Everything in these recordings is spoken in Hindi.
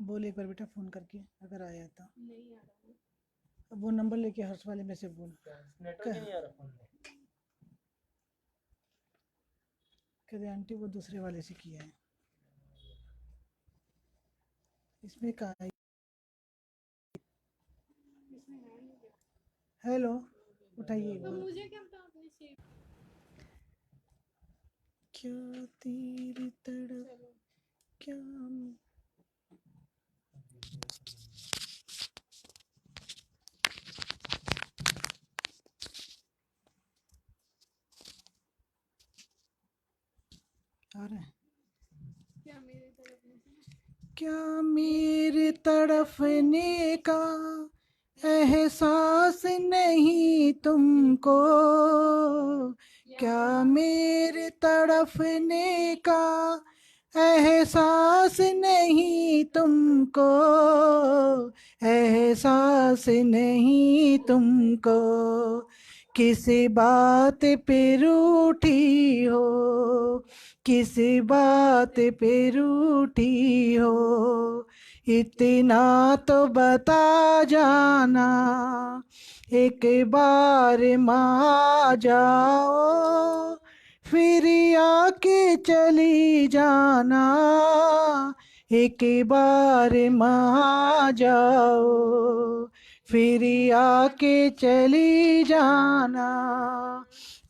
बोल एक बार बेटा फोन करके अगर आया तो। नहीं आ रहा। अब वो नंबर लेके हर्ष वाले में से बोल। नेटवर्क नहीं आ रहा फोन में। कहते आंटी वो दूसरे वाले से किया है, इसमें कहा है। इसमें है नहीं क्या? हेलो, उठाइए एक तो बार। मुझे क्या पता अपनी सीट। क्या तेरी तड़प, चलो क्या आ रहा है? क्या मेरे तरफ नहीं? क्या मेरे तड़फने का एहसास नहीं तुमको, क्या मेरे तड़फने का एहसास नहीं तुमको, एहसास नहीं तुमको, किस बात पे रूठी हो, किस बात पे रूठी हो, इतना तो बता जाना, एक बार माँ जाओ, फिर आके चली जाना, एक बार माँ जाओ, फिर आके चली जाना।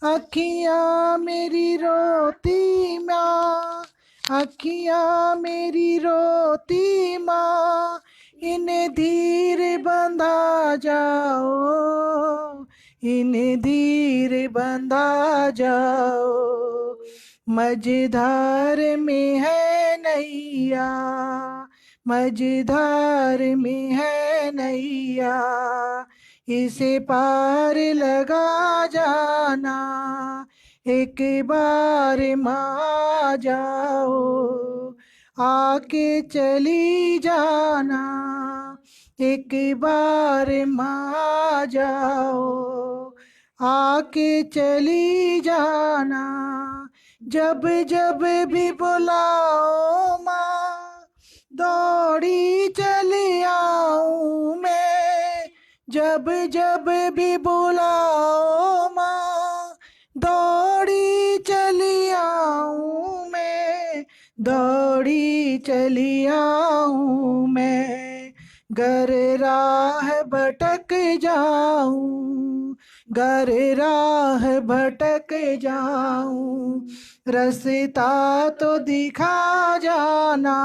अखियाँ मेरी रोती माँ, अखियाँ मेरी रोती माँ, इन्हें धीर बंधा जाओ, इन्हें धीर बंधा जाओ, मझधार में है नैया, मझधार में है नैया, इसे पार लगा जाना, एक बार माँ जाओ, आके चली जाना, एक बार माँ जाओ, आके चली जाना, जब जब भी बुलाओ माँ, दौड़ी चली आऊँ मैं, जब जब भी बुलाओ माँ, दौड़ी चली आऊँ मैं, दौड़ी चली आऊँ मैं, गर राह भटक जाऊँ, गर राह भटक जाऊँ, रास्ता तो दिखा जाना,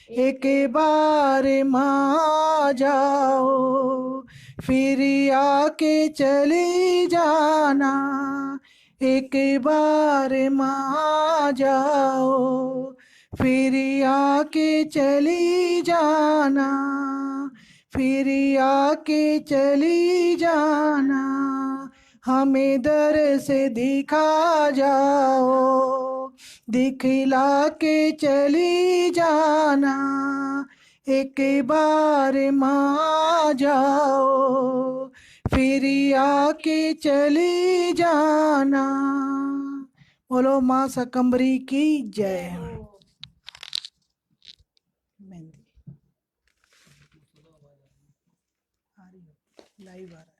एक बार माँ जाओ, फिर आके चली जाना, एक बार माँ जाओ, फिर आके चली जाना, फिर आके चली जाना, हमें दर से दिखा जाओ, दिखला के चली जाना, एक बार माँ जाओ, फिर आके चली जाना। बोलो माँ शकंबरी की जय। मेहंदी आ रही है, लाइव आ रहा है।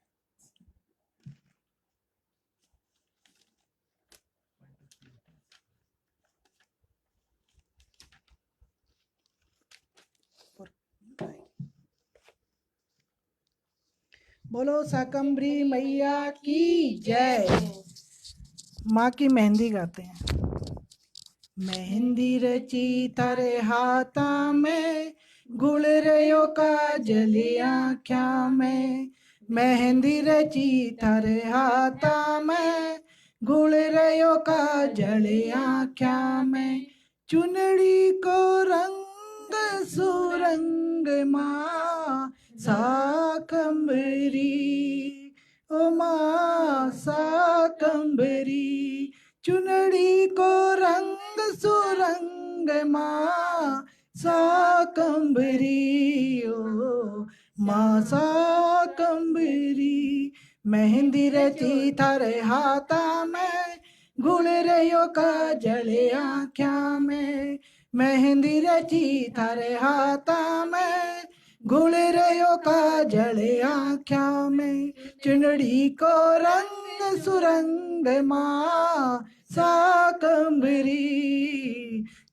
बोलो शाकंभरी मैया की जय। माँ की मेहंदी गाते हैं। मेहंदी रची तारे हाथा में, गुड़ रयो का जली आँख्या में, मेहंदी रची तारे हाथा में, गुड़ रयो का जली आँख्या में, चुनड़ी को रंग सुरंग माँ शाकंभरी, ओ माँ शाकंभरी, चुनड़ी को रंग सुरंग माँ शाकंभरी, ओ माँ शाकंभरी, मेहंदी रची थारे हाथा में, गुड़ रयो का जले आँख्या में, मेहंदी रची थारे हाथा में, घुल रयो काजल आँख्या में, चुनड़ी को रंग सुरंग माँ साकंबरी,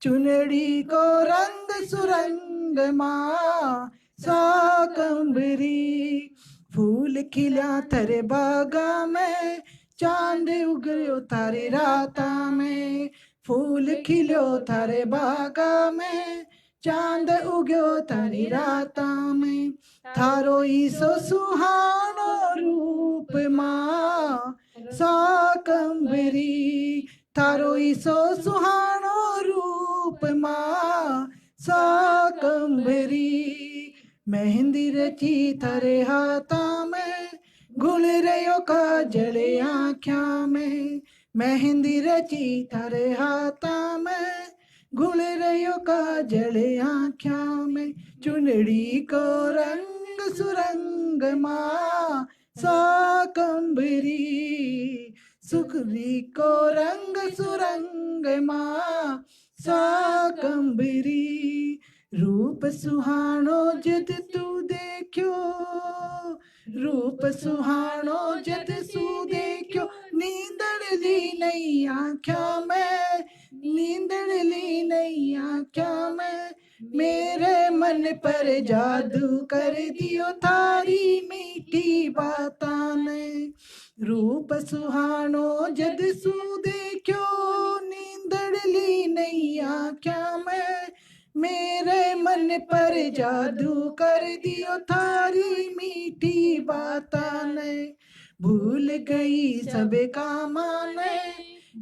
चुनड़ी को रंग सुरंग माँ साकंबरी। फूल खिला थारे बागा में, चांद उगयो थारी राता में, फूल खिलो थारे बागा में, चांद उग्यो थारी राता में। थारो ईसो सुहानो रूप माँ साकंबरी, थारो ईसो सुहानो रूप माँ साकंबरी। मेहंदी रची थारे हाथा में, घुल रयो काजल आँख्या में, मेहंदी रची थारे हाथा में, घुल रयो काजल आँख्या में, चुनड़ी को रंग सुरंग माँ साकंबरी, सुखरी को रंग सुरंग माँ साकंबरी। रूप सुहानो जद तू देखो, रूप सुहानो जद सू देखो, नींदड़ ली नई आँख्या में, नींदड़ ली नई आँख्या में। मेरे मन पर जादू कर दियो थारी मीठी बातां ने, रूप सुहानो जद सू देखो, नींदड़ ली नई आँख्या में। मेरे मन पर जादू कर दियो थारी मीठी बातां ने, भूल गई सब कामां ने,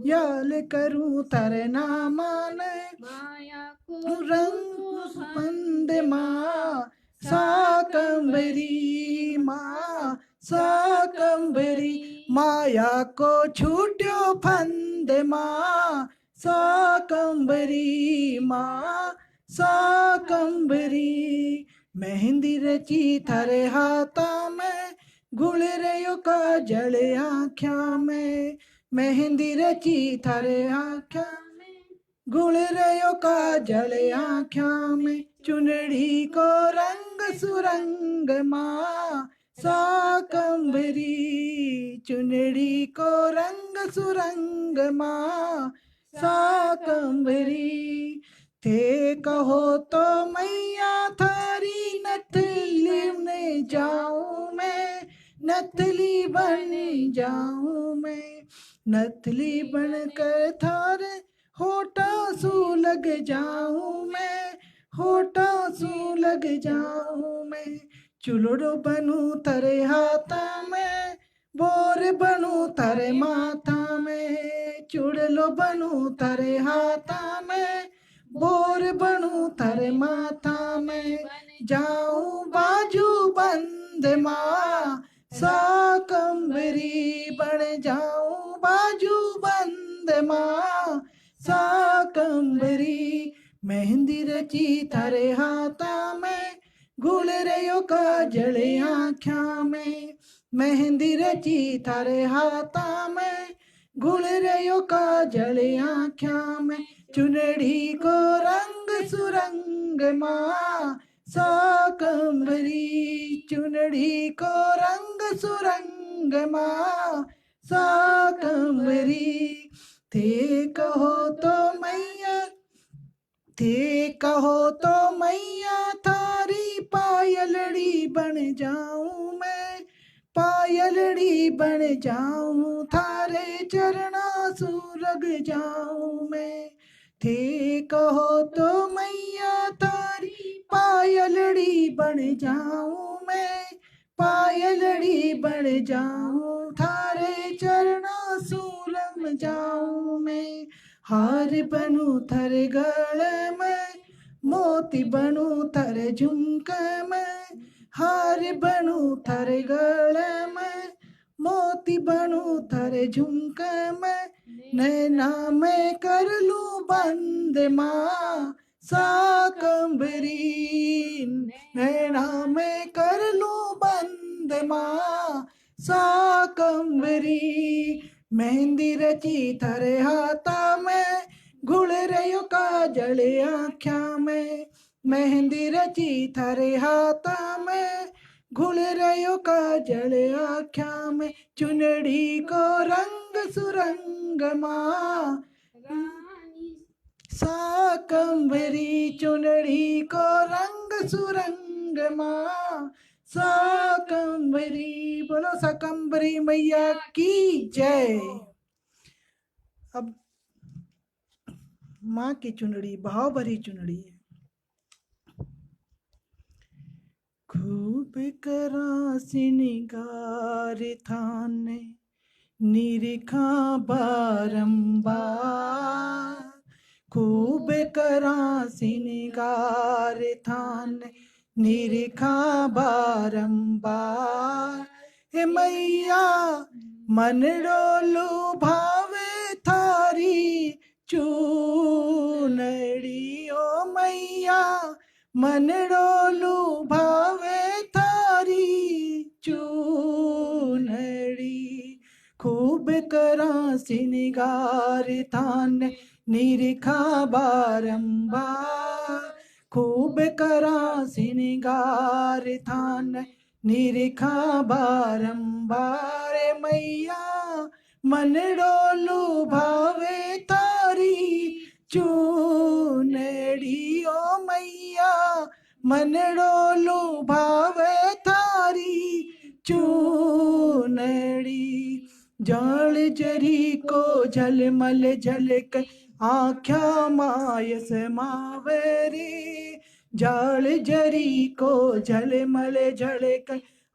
याद करूं तारे नामा ने। माया को रंग बंद माँ साकंबरी, माँ साकंबरी, माया को छूट्यो फंद माँ साकंबरी, माँ साकंबरी। मेहंदी रची थारे हाथा में, घुल रयो काजल आँख्या में, मेहंदी रची थारे आँख्या में, घुल रयो काजल आँख्या में। चुनड़ी को रंग सुरंग माँ साकंबरी, चुनड़ी को रंग सुरंग माँ साकंबरी। थे कहो तो मैया थारी नथली में जाऊं मैं, नथली बन जाऊं मैं, नथली बनकर थारे होठा सू लग जाऊं मैं, होठा सू लग जाऊं मैं। चुलड़ो बनूं थारे हाथा में, बोर बनूं थारे माथा में, चुड़लो बनूं थारे हाथा में, बोर बनूं थारे माथा में। जाऊं बाजू बंद माँ साकंबरी, बन जाऊं बाजू बंद माँ साकंबरी। मेहंदी रची थारे हाथा में, घुल रयो काजल आँख्या में, मेहंदी रची थारे हाथा में, घुल रयो काजल आँख्या में। चुनड़ी को रंग सुरंग माँ साकंबरी, चुनड़ी को रंग सुरंग माँ साकंबरी। थे कहो तो मैया, थे कहो तो मैया थारी पायलड़ी बन जाऊं मैं, पायलड़ी बन जाऊं थारे चरणा सू लग जाऊं मैं। थे कहो तो मैया थारी पायलड़ी बन जाऊं मैं, पायलड़ी बन जाऊं थारे चरणा सू लग जाऊं मैं। हार बनूं थारे गले में, मोती बनूं थारे झुमके में, हार बनूं थारे गले में, मोती बनूं थारे झुमके में। नैना में कर लूं बंद माँ साकंबरी, नैना में कर लूं बंद माँ साकंबरी। मेहंदी रची थारे हाथा में, घुल रयो काजल आँख्या में, मेहंदी रची थारे हाथा में, घुल रयो काजल आँख्या में, चुनड़ी को रंग सुरंग माँ, रानी साकंबरी चुनड़ी को रंग सुरंग माँ, साकंबरी। बोलो साकंबरी मैया की जय। अब माँ की चुनड़ी भाव भरी चुनड़ी है। खूब करा सिंगार थाने निरखा बारंबार, खूब करा सिंगार थाने निरखा बारंबार। हे मैया मन डोलू भावे थारी चूनड़ी, ओ मैया मन डोलू भावे थारी चूनड़ी। खूब करा सिंगार थाने निरखा बारंबार, खूब करा सिंगार थाने निरखा बारंबार। मैया मन डोलू भावे तारी चूनड़ी, ओ मैया मन डोलू भावे तारी चूनड़ी। जाल जरी को झलमल झलक आँख्या माय समावरी, जाल जरी को झलमल झलक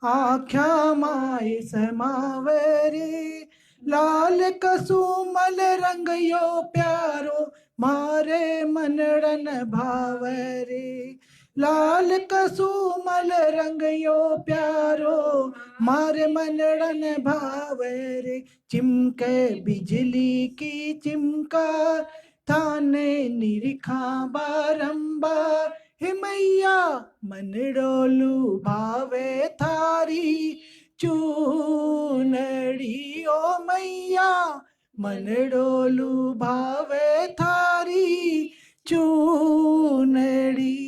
आँख्या माय समावरी। लाल कसुमल रंग यो प्यारो मारे मनड़न भावरे, लाल कसुमल रंग यो प्यारो मारे मनड़न भावरे। चिमके बिजली की चिमकार थाने निरखा बारंबार। हे मैया मन डोलू भावे थारी चूनड़ी, ओ मैया मन डोलू भावे थारी चूनड़ी।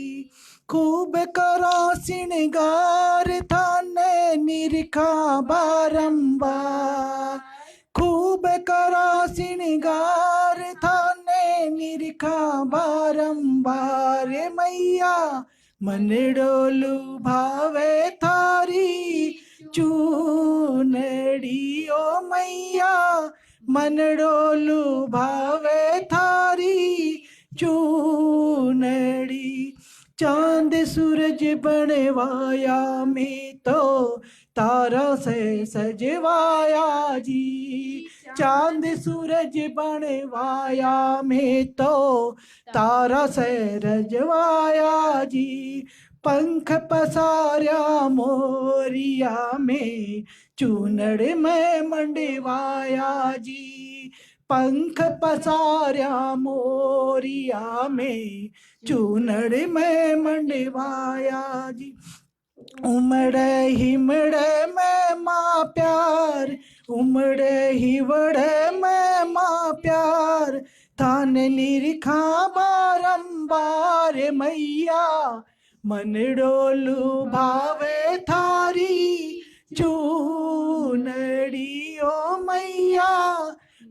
खूब करो सिंगार थाने निरखा बारंबार, खूब करो सिंगार थाने निरखा बारंबार। मैया मन डोलू भावे थारी चूनड़ी, ओ मैया मन डोलू भावे थारी चूनड़ी। चांद सूरज बनवाया मैं तो तारा से सजवाया जी, चांद सूरज बनवाया मैं तो तारा से रजवाया जी। पंख पसारा मोरिया में चूनड़ में मंडवाया जी, पंख पसारा मोरिया में चूनड़ में मंडवाया जी। उमड़े हिमड़े में माँ प्यार, उमड़े हिवड़े में माँ प्यार, थाने निरखा बारंबार। मैया मन डोलू भावे थारी चूनड़ी, ओ मैया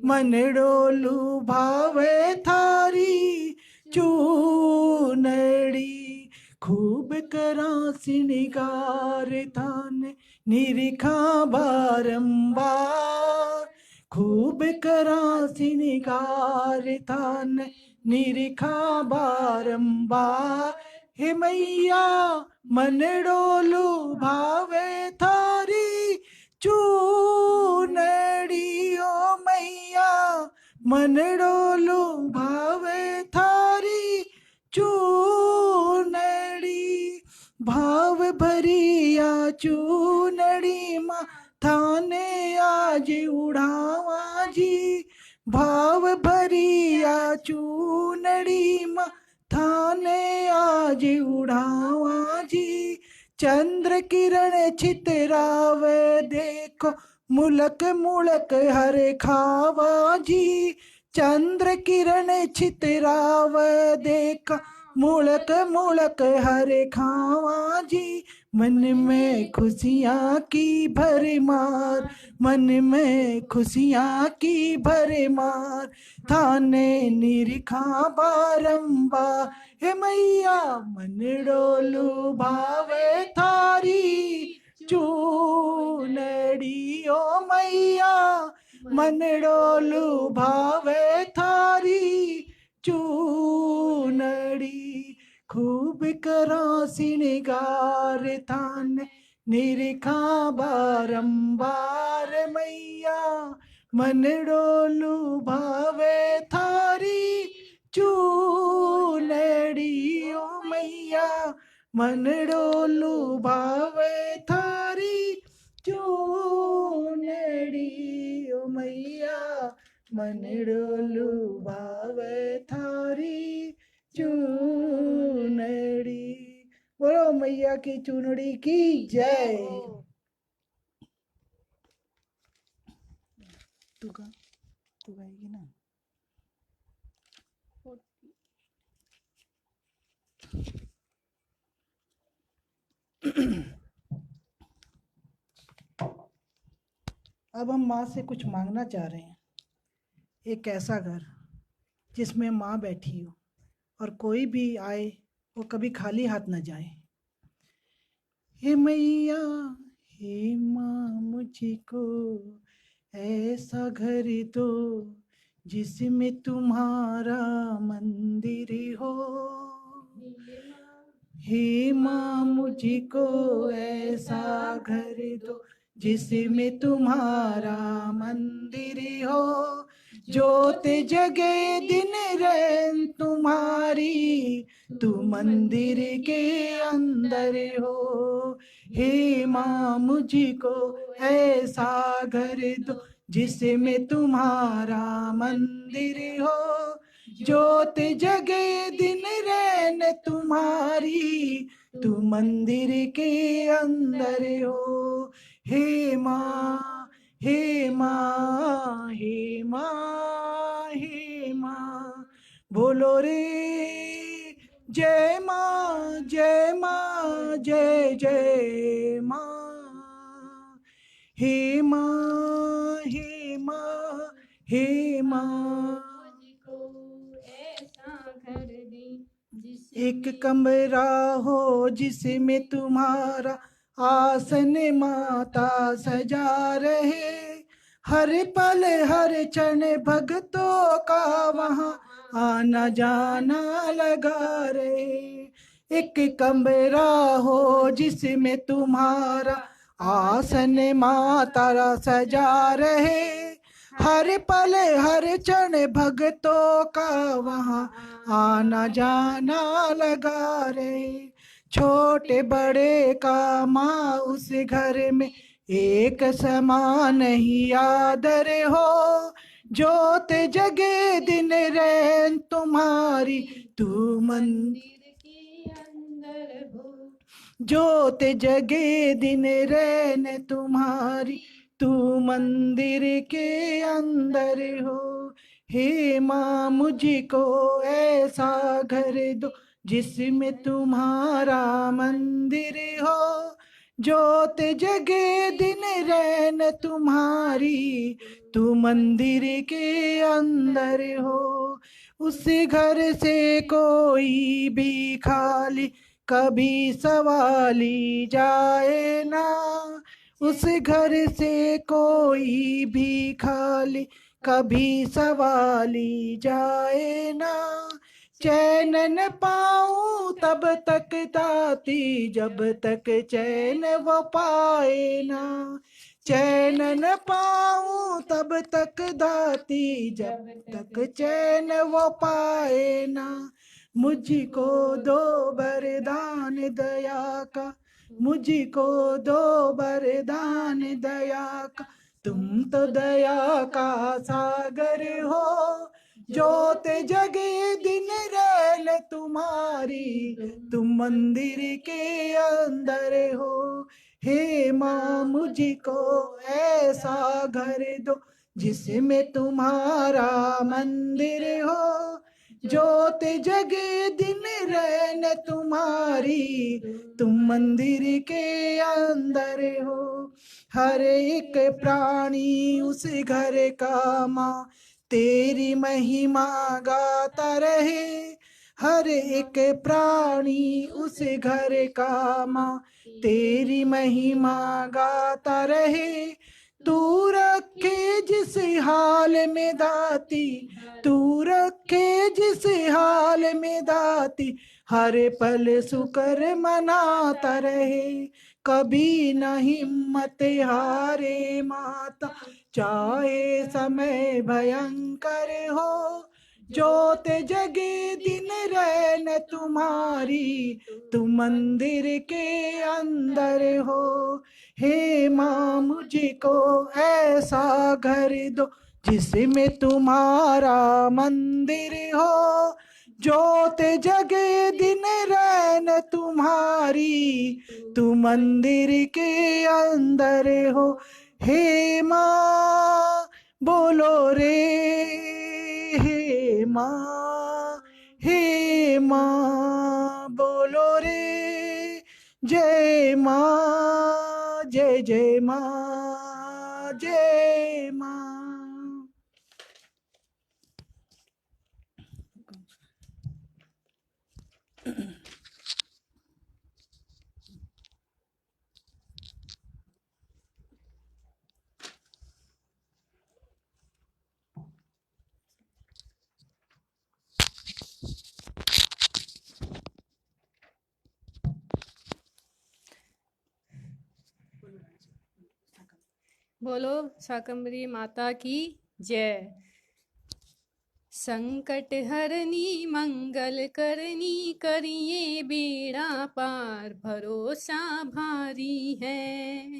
मन डोलू भावे थारी चूनड़ी। खूब करा सिंगार थाने निरखा बारंबार, खूब करा सिंगार थाने निरखा बारंबार। हे मैया मन डोलू भावे थारी चूनड़ी, ओ मैया मन डोलू भावे थारी चूनड़ी। भाव भरिया चूनड़ी माँ थाने आज उड़ावा जी, भाव भरिया चूनड़ी माँ थाने आज उड़ावा जी। चंद्र किरण छितरावे देखो मुलक मुलक हरे खावा जी, चंद्र किरण छितराव देखा, मुड़क मुड़क हरे खावा जी। मन में खुशियाँ की भरमार, मन में खुशियाँ की भरमार। थाने निरखा बारंबार, हे मैया मन डोलू भावे थारी चूनड़ी। ओ मैया मन डोलू भावे थारी चूनड़ी। खूब करो सिंगार थाने निरखा बारंबार। मैया मन डोलू भावे थारी चूनड़ी। ओ मैया मन डोलू भावे थारी चूनड़ी। ओ मैया मन डोलू भावे थारी चूनड़ी। बोलो मैया की चूनड़ी की जय। तू गाएगी ना। अब हम माँ से कुछ मांगना चाह रहे हैं। एक ऐसा घर जिसमें माँ बैठी हो और कोई भी आए वो कभी खाली हाथ न जाए। हे मैया हे माँ मुझको ऐसा घर दो जिसमें तुम्हारा मंदिर हो। हे माँ मुझको ऐसा घर दो जिसमें तुम्हारा मंदिर हो। जोत जगे दिन रैन तुम्हारी, तू मंदिर के अंदर हो। हे माँ मुझको ऐसा घर दो जिसमें तुम्हारा मंदिर हो। जोत जगे दिन रैन तुम्हारी, तू मंदिर के अंदर हो। हे माँ हे माँ हे माँ हे माँ बोलो रे जय माँ जय माँ जय जय माँ। हे माँ हे माँ हे माँ एक कमरा हो जिसमें तुम्हारा आसन माता सजा रहे। हर पल हर क्षण भक्तों का वहाँ आना जाना लगा रहे। एक कमरा हो जिसमें तुम्हारा आसन माता सजा रहे। हर पल हर क्षण भक्तों का वहाँ आना जाना लगा रहे। छोटे बड़े का माँ उस घर में एक समान ही आदर हो। जोत जगे दिन रैन तुम्हारी, तू मंदिर के अंदर हो। जोत जगे दिन रैन तुम्हारी, तू मंदिर के अंदर हो। हे माँ मुझको ऐसा घर दो जिसमें तुम्हारा मंदिर हो। जोत जगे दिन रैन तुम्हारी, तू मंदिर के अंदर हो। उस घर से कोई भी खाली कभी सवाली जाए ना। उस घर से कोई भी खाली कभी सवाली जाए ना। चैन न पाऊं तब तक ताती, जब तक चैन वो पाए ना। चैन न पाऊं तब तक दाती, जब तक चैन वो पाए ना। मुझको दो वरदान दया का, मुझको दो वरदान दया का। तुम तो दया का सागर हो। जोत जगे दिन रैन तुम्हारी, तुम मंदिर के अंदर हो। हे माँ मुझको ऐसा घर दो जिसमें तुम्हारा मंदिर हो, ज्योत जगे दिन रैन तुम्हारी, तुम मंदिर के अंदर हो। हर एक प्राणी उस घर का माँ तेरी महिमा गाता रहे। हर एक प्राणी उस घर का माँ तेरी महिमा गाता रहे। तू रखे जिस हाल में दाती, तू रखे जिस हाल में दाती, हर पल शुक्र मनाता रहे। कभी न हिम्मत हारे माता, चाहे समय भयंकर हो, ज्योत जगे दिन रैन तुम्हारी, तुम मंदिर के अंदर हो। हे माँ मुझको ऐसा घर दो, जिसमें तुम्हारा मंदिर हो, ज्योत जगे दिन रैन तुम्हारी, तू मंदिर के अंदर हो। हे माँ बोलो रे, हे माँ, हे माँ बोलो रे, जय माँ, जय जय माँ, जय माँ। बोलो शाकंभरी माता की जय। संकट हरनी मंगल करनी, करिए बेड़ा पार, भरोसा भारी है।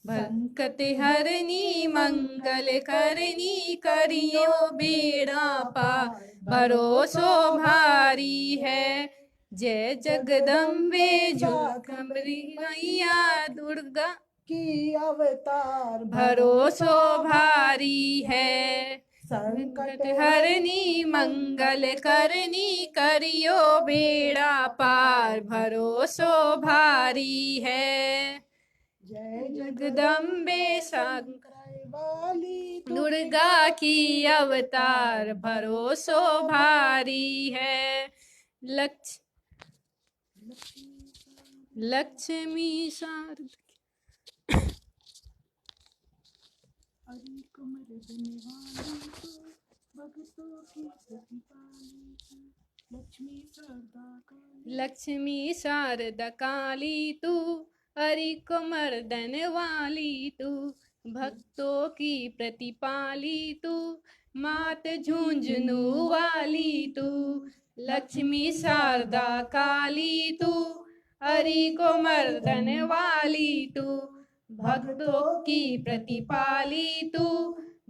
संकट हरनी मंगल करनी, करियो बेड़ा पार, भरोसो भारी है। जय जगदम्बे शाकंभरी मैया दुर्गा की अवतार, भरोसो भारी है। संकट हरनी मंगल करनी, करियो बेड़ा पार, भरोसो भारी है। जय जगदम्बे शंकर वाली दुर्गा की अवतार, भरोसो भारी है। लक्ष्मी शारदा हरि को मर्दने वाली तो, भक्तों की प्रतिपाली तो, लक्ष्मी शारदा काली। लक्ष्मी शारदा काली तू, हरि को मर्दन वाली तू, भक्तों की प्रतिपाली तू, मात झुंझुनू वाली तू। लक्ष्मी शारदा काली तू, हरि को मर्दन वाली तू, भक्तों की प्रतिपाली तू,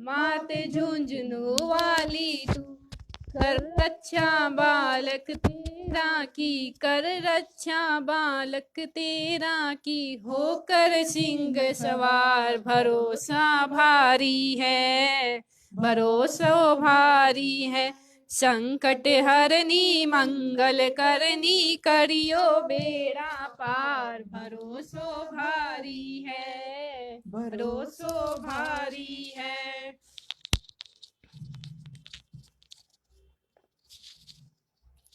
मात झुंझुनू वाली तू। कर रक्षा बालक तेरा की, कर रक्षा बालक तेरा की, होकर सिंह सवार, भरोसा भारी है, भरोसा भारी है। संकट हरनी मंगल करनी, करियो बेड़ा पार, भरोसो भारी है, भरोसो भारी है।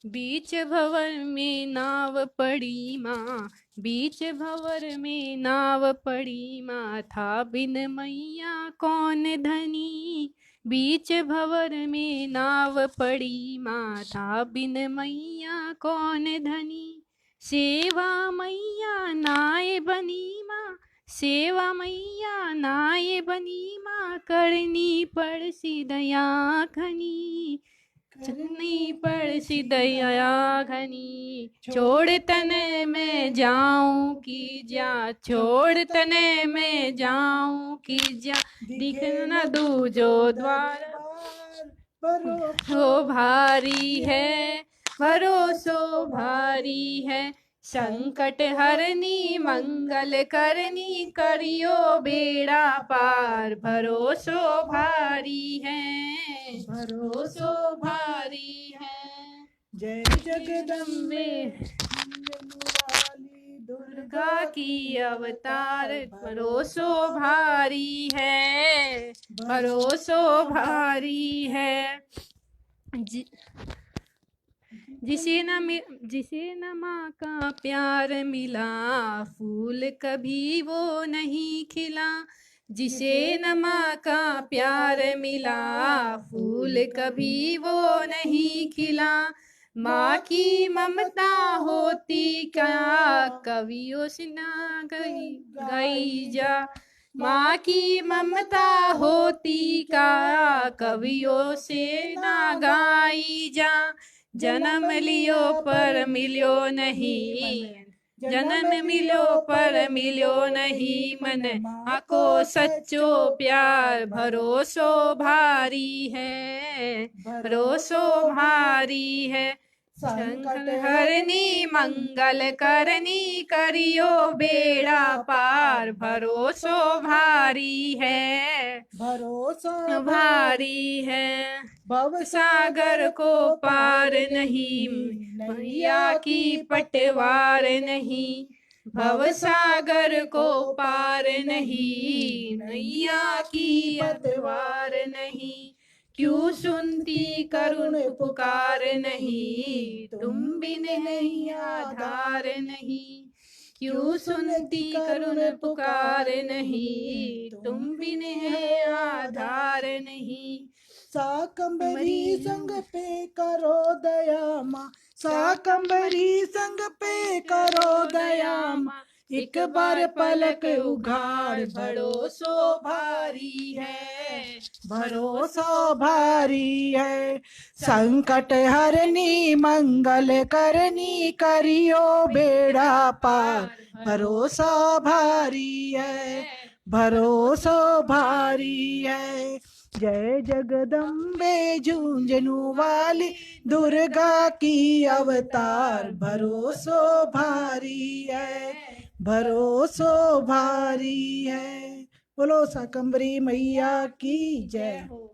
बीच भंवर में नाव पड़ी माँ, बीच भंवर में नाव पड़ी माँ, था बिन मैया कौन धनी। बीच भंवर में नाव पड़ी माँ, था बिन मैया कौन धनी। सेवा मैया नाय बनी माँ, सेवा मैया नाय बनी माँ, करनी पड़सी दया घनी, करनी पड़सी दया घनी। छोड़ तने में जाऊं की जा, छोड़ तने में जाऊं की जा, दिख न दूजो द्वार, भरोसो भारी है, भरोसो भारी है। संकट हरनी मंगल करनी करियो बेड़ा पार भरोसो भारी है भरोसो भारी है। जय जगदम्बे वाली दुर्गा की अवतार भरोसो भारी है भरोसो भारी है। जिसे न माँ का प्यार मिला फूल कभी वो नहीं खिला। जिसे न माँ का प्यार मिला फूल कभी वो नहीं खिला। माँ की ममता होती क्या कवियों से ना गई जा। माँ की ममता होती का कवियों से ना गाई जा। जन्म लियो पर मिलो नहीं जन्म मिलो पर मिलो नहीं मन माँ को सच्चो प्यार भरोसो भारी है भरोसो भारी है। संकट हरनी मंगल करनी करियो बेड़ा पार भरोसो भारी है भरोसा भारी है। भव सागर को पार नहीं मैया की पटवार नहीं। भव सागर को पार नहीं मैया की पतवार नहीं। क्यों सुनती करुण पुकार नहीं तुम बिन नहीं आधार नहीं। क्यों सुनती करुण पुकार नहीं तुम बिन है आधार नहीं। साकंबरी संग पे करो दया माँ साकंबरी संग पे करो दया माँ। एक बार पलक उघाड़ भरोसो भारी है भरोसो भारी है। संकट हरनी मंगल करनी करियो बेड़ा पार भरोसा भारी है भरोसो भारी है। जय जगदम्बे झुंझुनू वाली दुर्गा की अवतार भरोसो भारी है भरोसो भारी है। बोलो शाकंभरी मैया की जय हो।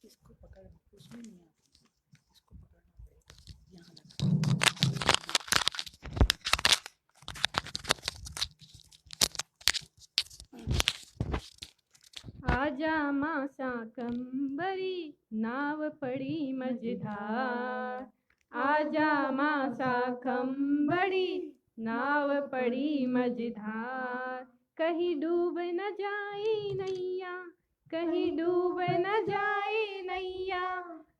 इसको पकड़ उसमें नहीं आता इसको पकड़ना पड़ेगा यहाँ आजा माँ शाकंभरी नाव पड़ी मझधार। आजा माँ शाकंभरी नाव पड़ी मझधार। कहीं डूब न जाए नैया कहीं डूब न जाए नैया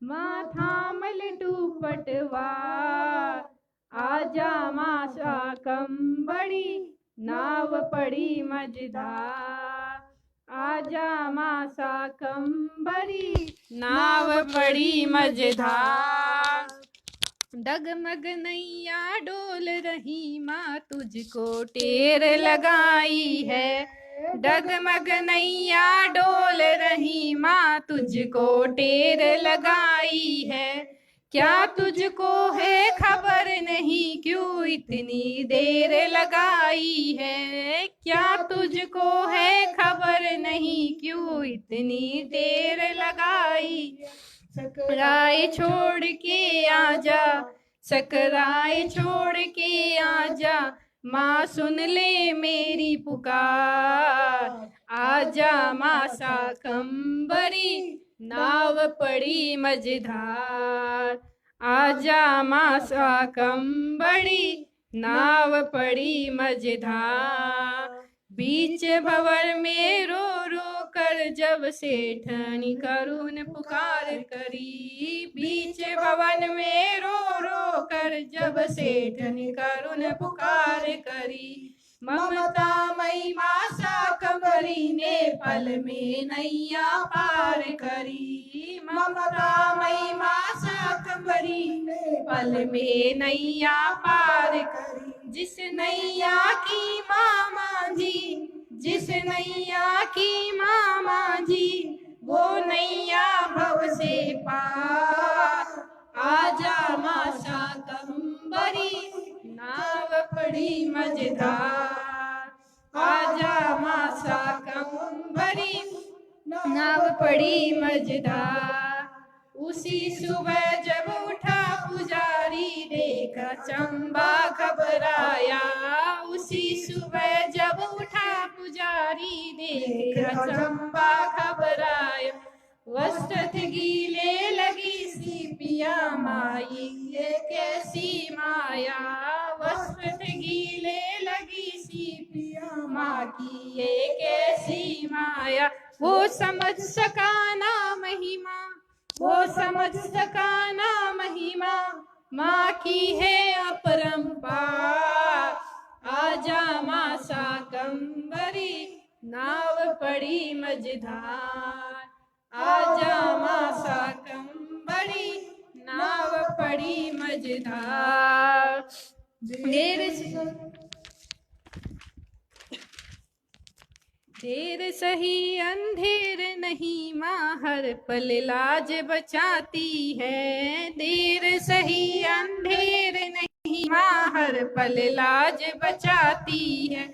माँ थाम ले तू पटवार। आजा माँ शाकंभरी नाव पड़ी मझधार। आजा माँ शाकंभरी नाव पड़ी मझधार। डगमग नैया डोल रही माँ तुझको टेर लगाई है। डगमग नैया डोल रही माँ तुझको टेर लगाई है। क्या तुझको है खबर नहीं क्यों इतनी देर लगाई है। क्या तुझको है खबर नहीं क्यों इतनी देर लगाई। सकराए छोड़ के आजा सकराए छोड़ के आजा माँ सुन ले मेरी पुकार। आजा माँ शाकंभरी नाव पड़ी मझधार। आजा माँ शाकंभरी नाव पड़ी मझधार। बीच भंवर में रो रो कर जब सेठनी करुण पुकार करी। बीच भवन में रो रो कर जब सेठनी करुण पुकार करी। ममता मई माँ शाकंभरी ने पल में नैया पार करी। ममता मई माँ शाकंभरी भरी, पल में नैया पार करी। जिस नैया की मामा जी, जिस नैया की मामा जी, वो नैया भव से पार। आजा माँ शाकंभरी, नाव पड़ी मझधार। आजा माँ शाकंभरी, नाव पड़ी मझधार। उसी सुबह जब उठा पुजारी, देखा चंबा घबराया। उसी सुबह जब उठा पुजारी, देखा चंबा घबराया। वस्त्र गीले लगी सी पिया माई, ये कैसी माया। वस्त्र गीले लगी सी पिया माँ की, ये कैसी माया। वो समझ सका ना महिमा, वो समझ सका ना महिमा, माँ की है अपरंपार। आजा माँ शाकंभरी, नाव पड़ी मझधार। आजा माँ शाकंभरी, नाव पड़ी मझधार। देर सही अंधेर नहीं, माँ हर पल लाज बचाती है। देर सही अंधेर नहीं, माँ हर पल लाज बचाती है।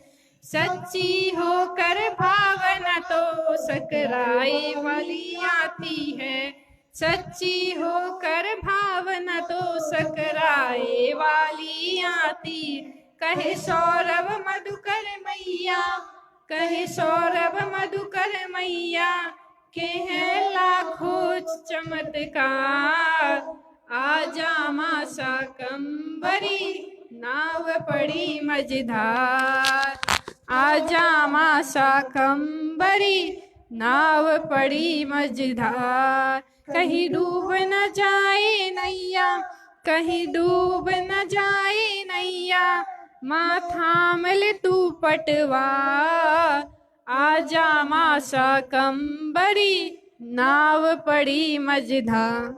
सच्ची होकर भावना तो सकराए वाली आती है। सच्ची होकर भावना तो सकराए वाली आती। कहे सौरभ मधुकर मैया, कहे सौरभ मधुकर मैया, के हैं लाखों चमत्कार। आजा माँ शाकंभरी, नाव पड़ी मझधार। आजा माँ शाकंभरी, नाव पड़ी मझधार। कहीं डूब न जाए नैया, कहीं डूब न जाए नैया, माँ थाम ले तू पटवार। आजा माँ शाकंभरी, नाव पड़ी मझधार।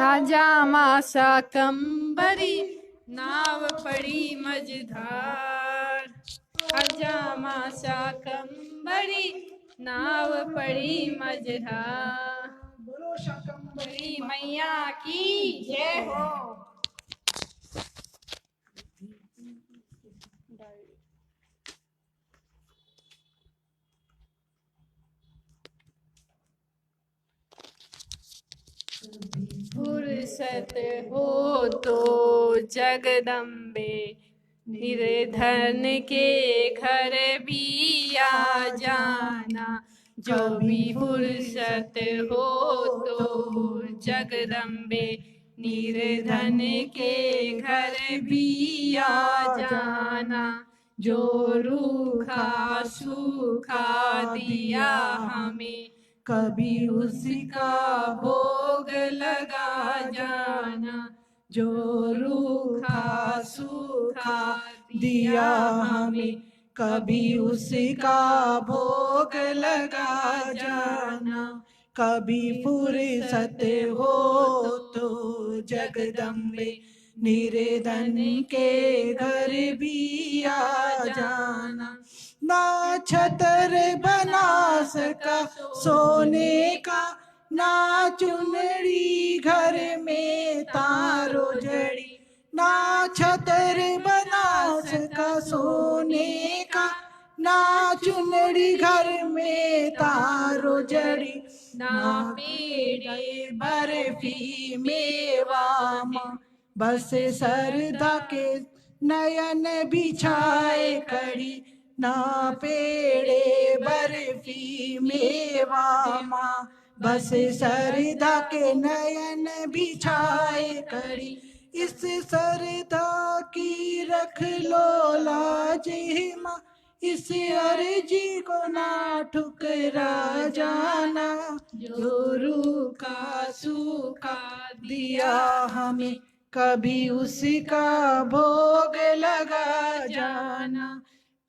आजा माँ शाकंभरी, नाव पड़ी मझधार। आजा माँ शाकंभरी, नाव पड़ी मझधार। बोलो शाकंभरी मैया की जय हो। फुर्सत हो तो जगदम्बे, निर्धन के घर भी आ जाना। जो भी फुर्सत हो तो जगदम्बे, निर्धन के घर भी आ जाना। जो रूखा सूखा दिया हमें, कभी उसका भोग लगा जाना। जो रूखा सूखा दिया हमें, कभी उसका भोग लगा जाना। कभी फुर्सत हो तो जगदम्बे, निर्धन के घर भी आ जाना। ना छतर बना सका सोने का, ना चुनरी घर में तारो जड़ी। ना छतर बना सका सोने का, ना चुनरी घर में तारो जड़ी। ना पेड़े बर्फी मेवा माँ, बस सरदा के नयन बिछाए कड़ी। ना पेड़े बर्फी मेवा माँ, बस सरदा के नयन बिछाए कड़ी। इस सरदा की रख लो लाज माँ, इस अर्जी को ना ठुकरा जाना। जो रूखा सूखा दिया हमें, कभी उसका भोग लगा जाना।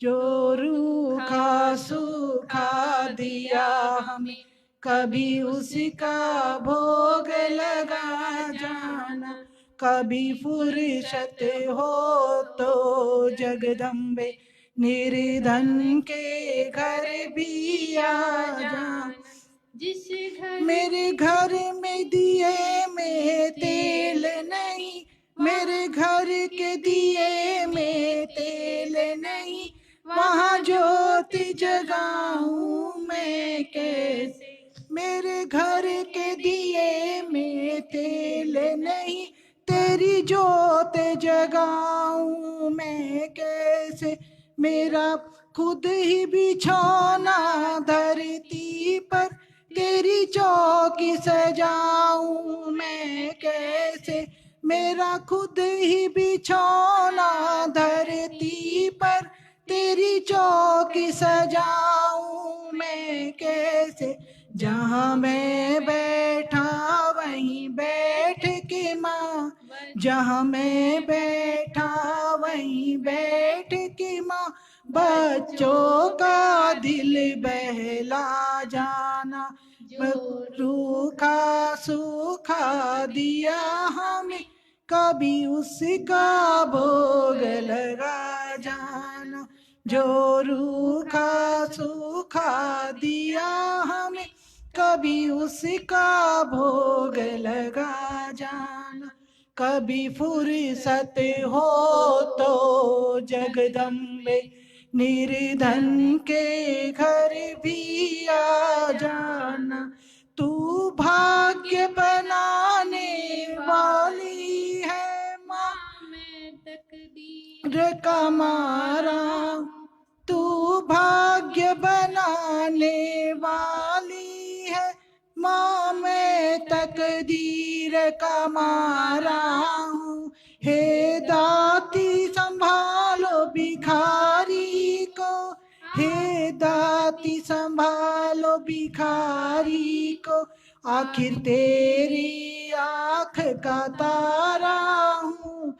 जो रूखा सूखा दिया हमें, कभी उसका भोग लगा जाना। कभी फुर्सत हो तो जगदम्बे निर्धन के घर भी आ जाना। जिस घर मेरे घर में दिए में तेल नहीं, मेरे घर के दिए में तेल नहीं, वहाँ ज्योति जगाऊं मैं कैसे। मेरे घर के दिए में तेल नहीं, तेरी ज्योत जगाऊं मैं कैसे। मेरा खुद ही बिछौना धरती पर, तेरी चौकी सजाऊं मैं कैसे। मेरा खुद ही बिछौना धरती पर, तेरी चौकी सजाऊं मैं कैसे। जहाँ मैं बैठा वहीं बैठ के माँ, जहाँ मैं बैठा वहीं बैठ के माँ, बच्चों का दिल बहला जाना। रूखा सूखा दिया हमें, कभी उसका भोग लगा जाना। जो रूखा सूखा दिया हमें, कभी उसका भोग लगा जाना। कभी फुर्सत हो तो जगदम्बे निर्धन के घर भी आ जाना। तू भाग्य बनाने वाली है माँ, मैं तकदीर का मारा। तू भाग्य बनाने वाली है माँ, मैं तकदीर का मारा हूँ। हे दाती संभालो भिखारी को, हे दाती संभालो भिखारी को। आखिर तेरी आँख का तारा हूँ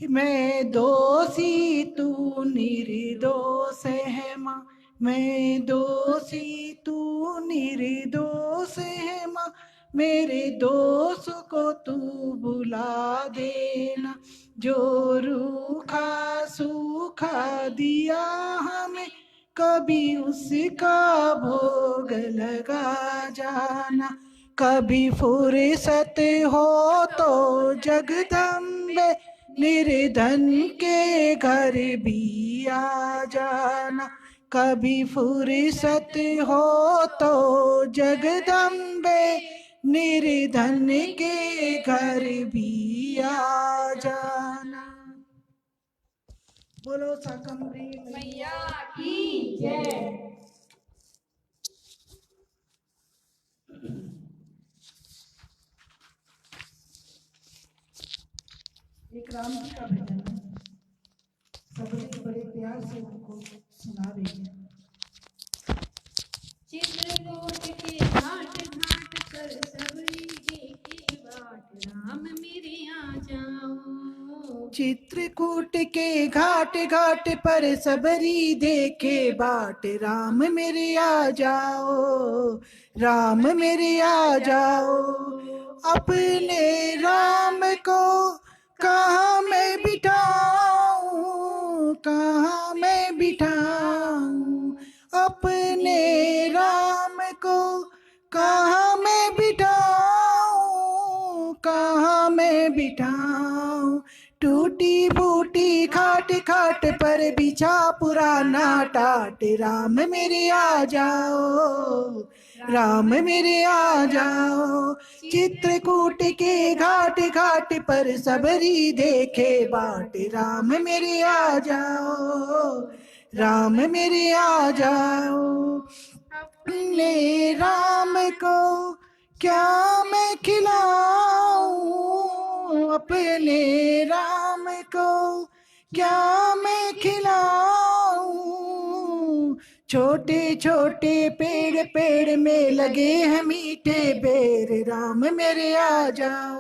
मैं, दोषी तू निर्दोष है माँ। मैं दोषी तू निर्दोष है माँ, मेरे दोष को तू भुला देना। जो रूखा सूखा दिया हमें, कभी उसका भोग लगा जाना। कभी फुर्सत हो तो जगदम्बे निर्धन के घर भी आ जाना। कभी फुर्सत हो तो जगदम्बे निर्धन के घर भी आ जाना। बोलो शाकंभरी मैया की जय। एक राम जी का भजन है, सबरी बड़े प्यार से उनको सुना रही है। चित्रकूट के घाट घाट पर सबरी देखे बाट, राम मेरे आ जाओ। चित्रकूट के घाट घाट पर सबरी देखे बाट, राम मेरे आ जाओ, राम मेरे आ जाओ। अपने राम को कहाँ मैं बिठाऊं, कहाँ मैं बिठाऊं। अपने राम को कहाँ मैं बिठाऊं, कहाँ मैं बिठाऊं। टूटी फूटी खाट खाट पर बिछा पुराना टाट, राम मेरे आ जाओ, राम मेरे आ जाओ। चित्रकूट के घाट घाट पर सबरी देखे बाट, राम मेरे आ जाओ, राम मेरे आ जाओ। अपने राम को क्या मैं खिलाऊं, अपने राम को क्या मैं खिलाऊं। छोटे छोटे पेड़ पेड़ में लगे हैं मीठे बेर, राम मेरे आ जाओ,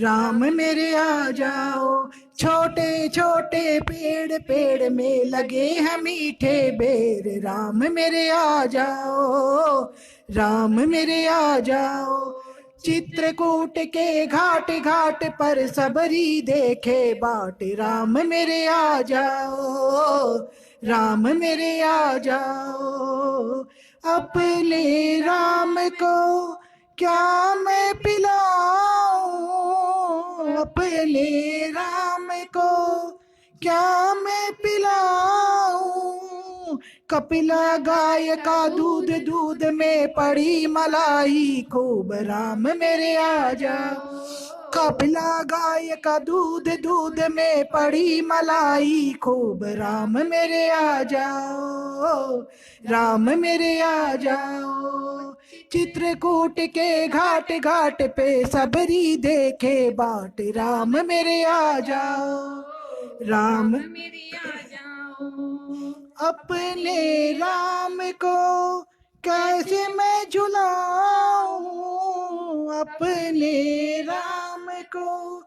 राम मेरे आ जाओ। छोटे छोटे पेड़ पेड़ में लगे हैं मीठे बेर, राम मेरे आ जाओ, राम मेरे आ जाओ। चित्रकूट के घाट घाट पर सबरी देखे बाट, राम मेरे आ जाओ, राम मेरे आ जाओ। अपने राम को क्या मैं पिलाऊं, अपने राम को क्या मैं पिलाऊं। कपिला गाय का दूध, दूध में पड़ी मलाई खूब, राम मेरे आ जाओ। कपिला गाय का दूध, दूध में पड़ी मलाई खूब, राम मेरे आ जाओ, राम मेरे आ जाओ। चित्रकूट के घाट घाट पे सबरी देखे बाट, राम मेरे आ जाओ, राम मेरे आ जाओ। अपने राम को कैसे मैं झुलाऊं, अपने राम को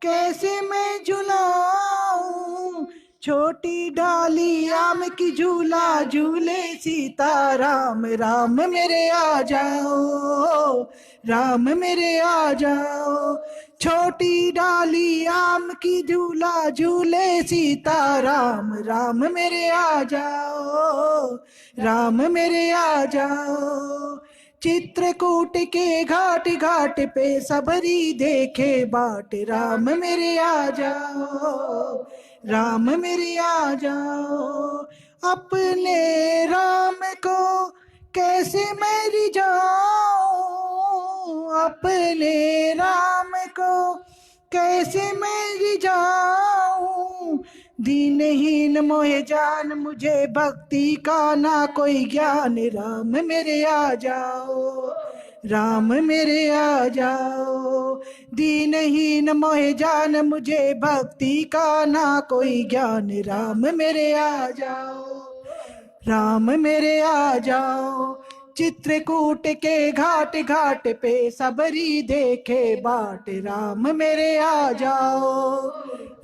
कैसे मैं झुलाऊं। छोटी डाली आम की झूला झूले सीताराम, राम मेरे आ जाओ, राम मेरे आ जाओ। छोटी डाली आम की झूला झूले सीताराम, राम मेरे आ जाओ, राम मेरे आ जाओ। चित्रकूट के घाट घाट पे सबरी देखे बाट, राम मेरे आ जाओ, राम मेरे आ जाओ। अपने राम को कैसे मैं रिझाऊं, अपने राम को कैसे मैं रिझाऊं। दीनहीन मोहे जान, मुझे भक्ति का ना कोई ज्ञान, राम मेरे आ जाओ, राम मेरे आ जाओ। दीनहीन मोहे जान, मुझे भक्ति का ना कोई ज्ञान, राम मेरे आ जाओ, राम मेरे आ जाओ। चित्रकूट के घाट घाट पे सबरी देखे बाट, राम मेरे आ जाओ,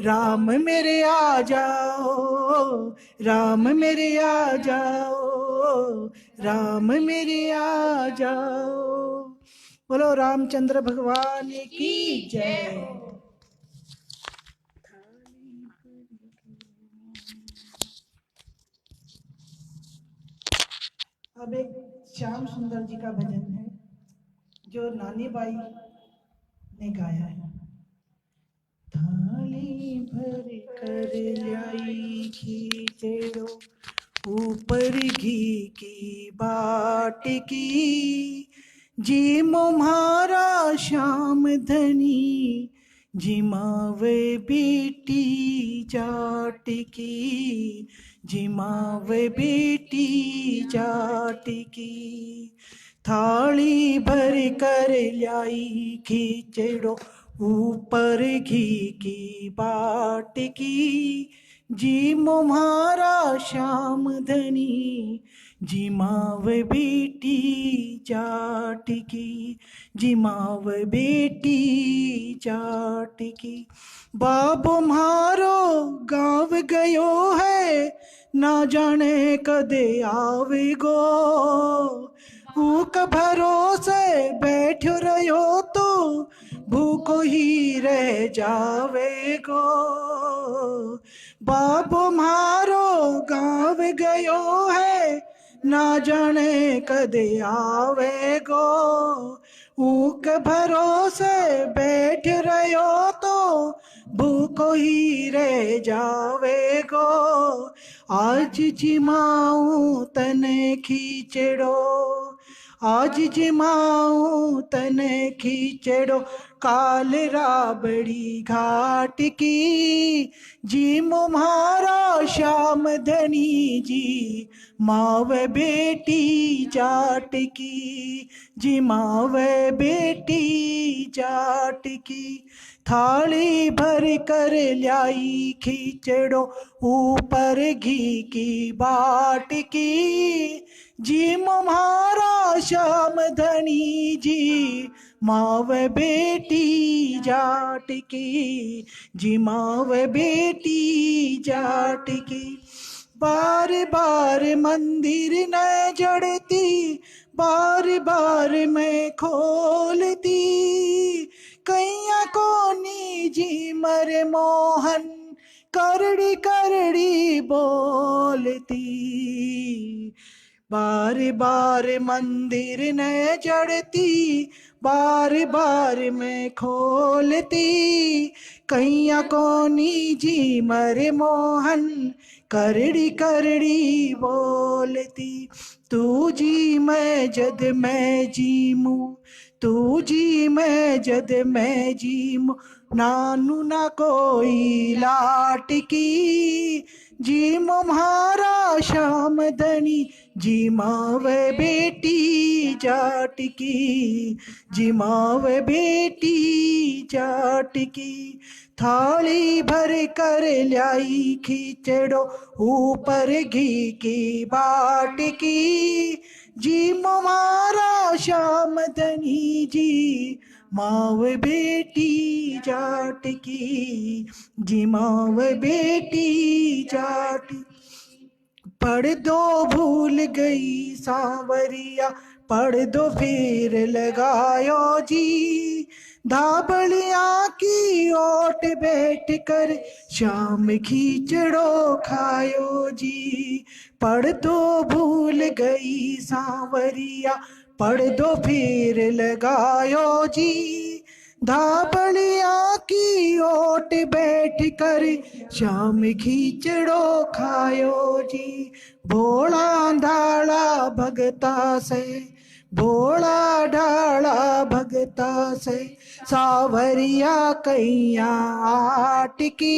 राम मेरे आ जाओ, राम मेरे आ जाओ, राम मेरे आ जाओ। बोलो रामचंद्र भगवान की जय। अब एक श्याम सुंदर जी का भजन है जो नानी बाई ने गाया है। थाली भर कर लाई खींचड़ो, ऊपर घी की बाट की। जी मुम्हारा श्याम धनी, जिमावे बेटी जाट की, जिमावे बेटी जाट की। थाली भर कर लाई खींचड़ो, ऊपर घी की बाट की। जी मुम्हारा श्याम धनी, जिमाव बेटी जाट की, जिमाव बेटी जाट की। बाबो म्हारो गाँव गयो है, ना जाने कदे आवेगो। भूख भरोसे बैठो रहो तो, भूखो ही रह जावेगो। बाबो म्हारो गाँव गयो है, ना जाने कदे आवेगो। ऊक भरोसे बैठ रहो तो, भूखो ही रह जावेगो। आज जिमाऊं तने खींचड़ो, आज जिमाऊं तने खींचड़ो। काल राबड़ी घाट की, जी मुम्हारा श्याम धनी जी, माव बेटी जाट की, जी माव बेटी जाट की। थाली भर कर लाई खींचड़ो, ऊपर घी की बाट की। जी मुम्हारा श्याम धनी जी, माव बेटी जाट की, जी माव बेटी जाट की। बार बार मंदिर न जड़ती, बार बार मैं खोलती कैया कोनी जी मरे मोहन करड़ी करड़ी बोलती बार बार मंदिर न जड़ती बार बार मैं खोलती कैया कोनी जी मरे मोहन करड़ी करड़ी बोलती तू जी मैं जद मैं जीमू तू जी मैं जद मैं जीमू नानू ना कोई लाट की जी म्हारा श्याम धनी जी मावे बेटी जाट की जी मावे बेटी जाट की थाली भर कर लाई खिचड़ो ऊपर घी की बाट की जी म्हारा श्याम धनी जी माव बेटी जाट की जी माव बेटी जाट पढ़ दो भूल गई सांवरिया पढ़ दो फिर लगायो जी धाबलिया की ओट बैठ कर शाम खींचड़ो खायो जी पढ़ दो भूल गई सांवरिया पढ़ दो फिर लगायो जी धाबलिया की ओट बैठ कर शाम खींचड़ो खायो जी भोला ढाला भगता से भोला ढाला भगता से सावरिया कैया आट की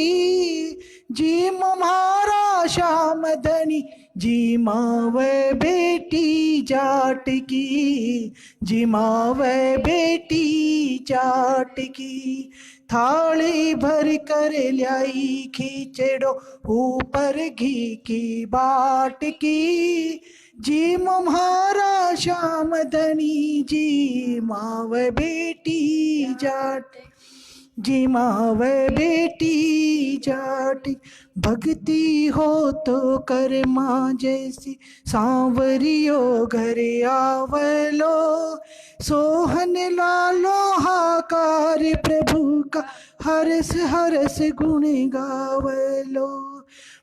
जी म्हारा श्याम धनी जी मावे बेटी जाट की जी मावे बेटी जाट की थाली भर कर लाई खींचड़ो ऊपर घी की बाट की जी म्हारा श्याम धनी जी माव बेटी जाट जी माव बेटी जाट भक्ति हो तो कर माँ जैसी सांवरियो घर आवलो सोहन लालो हाकार प्रभु का हरस हरस गुण गावलो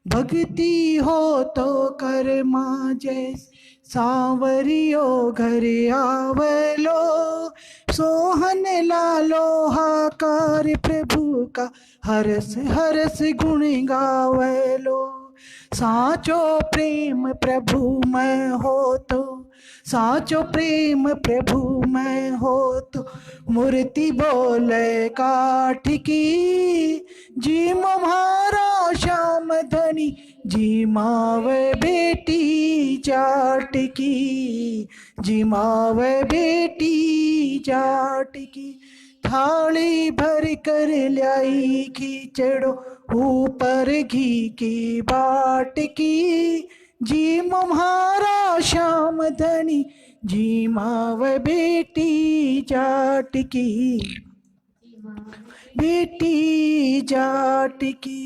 भक्ति हो तो कर माँ जैसी सांवरियो घर आवलो सोहन लालो हाकार प्रभु का हरस हरस गुण गावलो साचो प्रेम प्रभु में हो तो साचो प्रेम प्रभु में हो तो मूर्ति बोले काठ की जी म्हारा श्याम धनी जी मावे बेटी जाट की जी मावे बेटी जाट की थाली भर कर लाई खिचड़ो ऊपर घी की बाट की जी म्हारा श्याम धनी जी माव बेटी जाट की बेटी जाट की।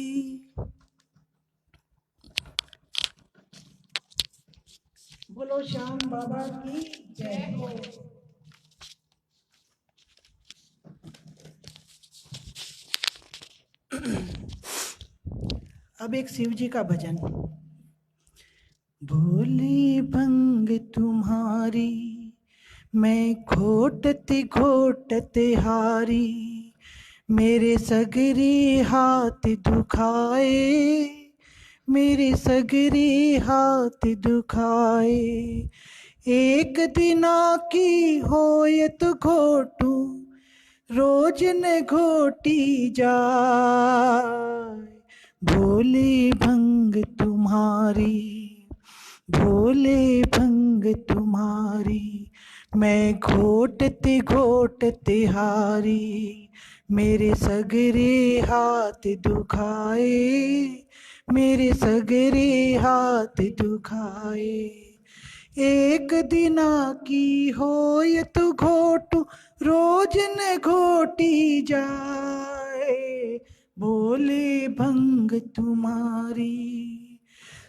बोलो श्याम बाबा की जय हो। अब एक शिव जी का भजन। भोली भंग तुम्हारी मैं घोटते घोटते हारी मेरे सगरे हाथ दुखाए मेरे सगरे हाथ दुखाए एक दिना की होयत घोटू रोज न घोटी जाए भोले भंग तुम्हारी भोले भंग तुम्हारी मैं घोटते घोटते हारी मेरे सगरे हाथ दुखाए मेरे सगरे हाथ दुखाए एक दिना की होय तो घोटू रोज न घोटी जाए भोले भंग तुम्हारी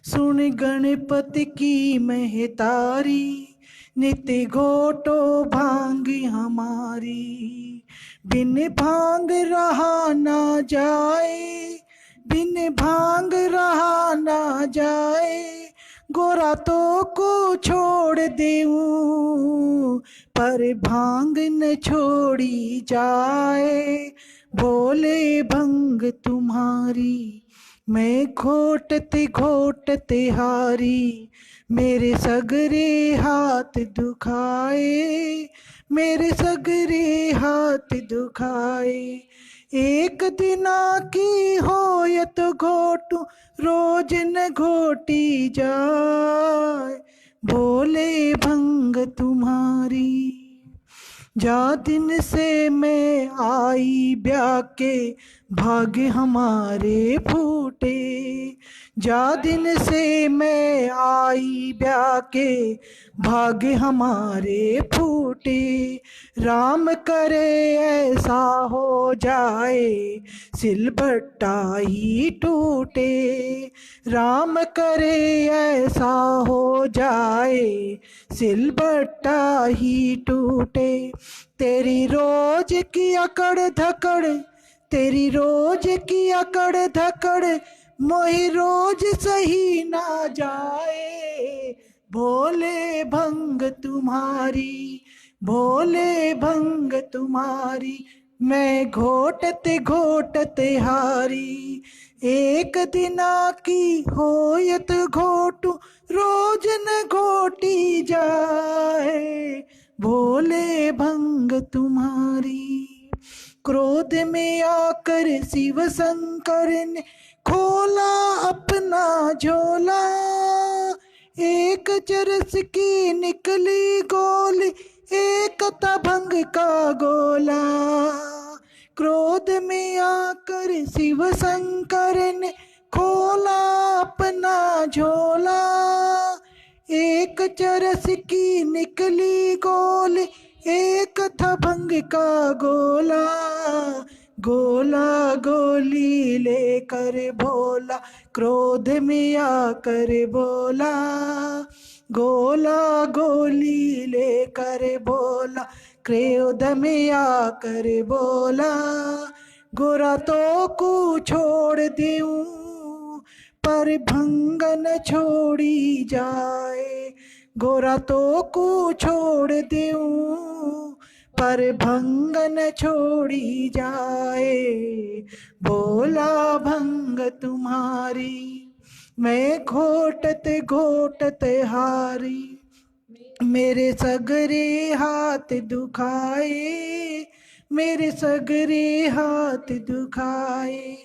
सुन गणपति की महतारी नित्य घोटो भांग हमारी, बिन भांग रहा ना जाए, बिन भांग रहा ना जाए। गोरा तो को छोड़ देऊं, पर भांग न छोड़ी जाए। बोले भंग तुम्हारी, मैं घोटते घोटते हारी। मेरे सगरे हाथ दुखाए, मेरे सगरे हाथ दुखाए। एक दिना की होयत घोटू, रोज न घोटी जाए। बोले भंग तुम्हारी, जा दिन से मैं आई ब्याह के, भाग्य हमारे फूटे। जा दिन से मैं आई ब्याह के, भाग्य हमारे फूटे। राम करे ऐसा हो जाए, सिलबट्टा ही टूटे। राम करे ऐसा हो जाए, सिलबट्टा ही टूटे। तेरी रोज की अकड़ धकड़, तेरी रोज की अकड़ धकड़, मोहि रोज सही ना जाए। भोले भंग तुम्हारी, भोले भंग तुम्हारी, मैं घोटते घोटते हारी। एक दिना की होयत घोटू, रोज न घोटी जाए। भोले भंग तुम्हारी। क्रोध में आकर शिव शंकर ने खोला अपना झोला, एक चरस की निकली गोली, एक था भंग का गोला। क्रोध में आकर शिव शंकर ने खोला अपना झोला, एक चरस की निकली गोली, एक था भंग का गोला। गोला गोली लेकर भोला, क्रोध में आकर बोला। गोला गोली लेकर भोला, क्रोध में आकर बोला। गोरा तो को छोड़ दूं, पर भंग न छोड़ी जाए। गोरा तो को छोड़ दूं, पर भंग न छोड़ी जाए। बोला भंग तुम्हारी, मैं घोटते घोटते हारी। मेरे सगरे हाथ दुखाए, मेरे सगरे हाथ दुखाए।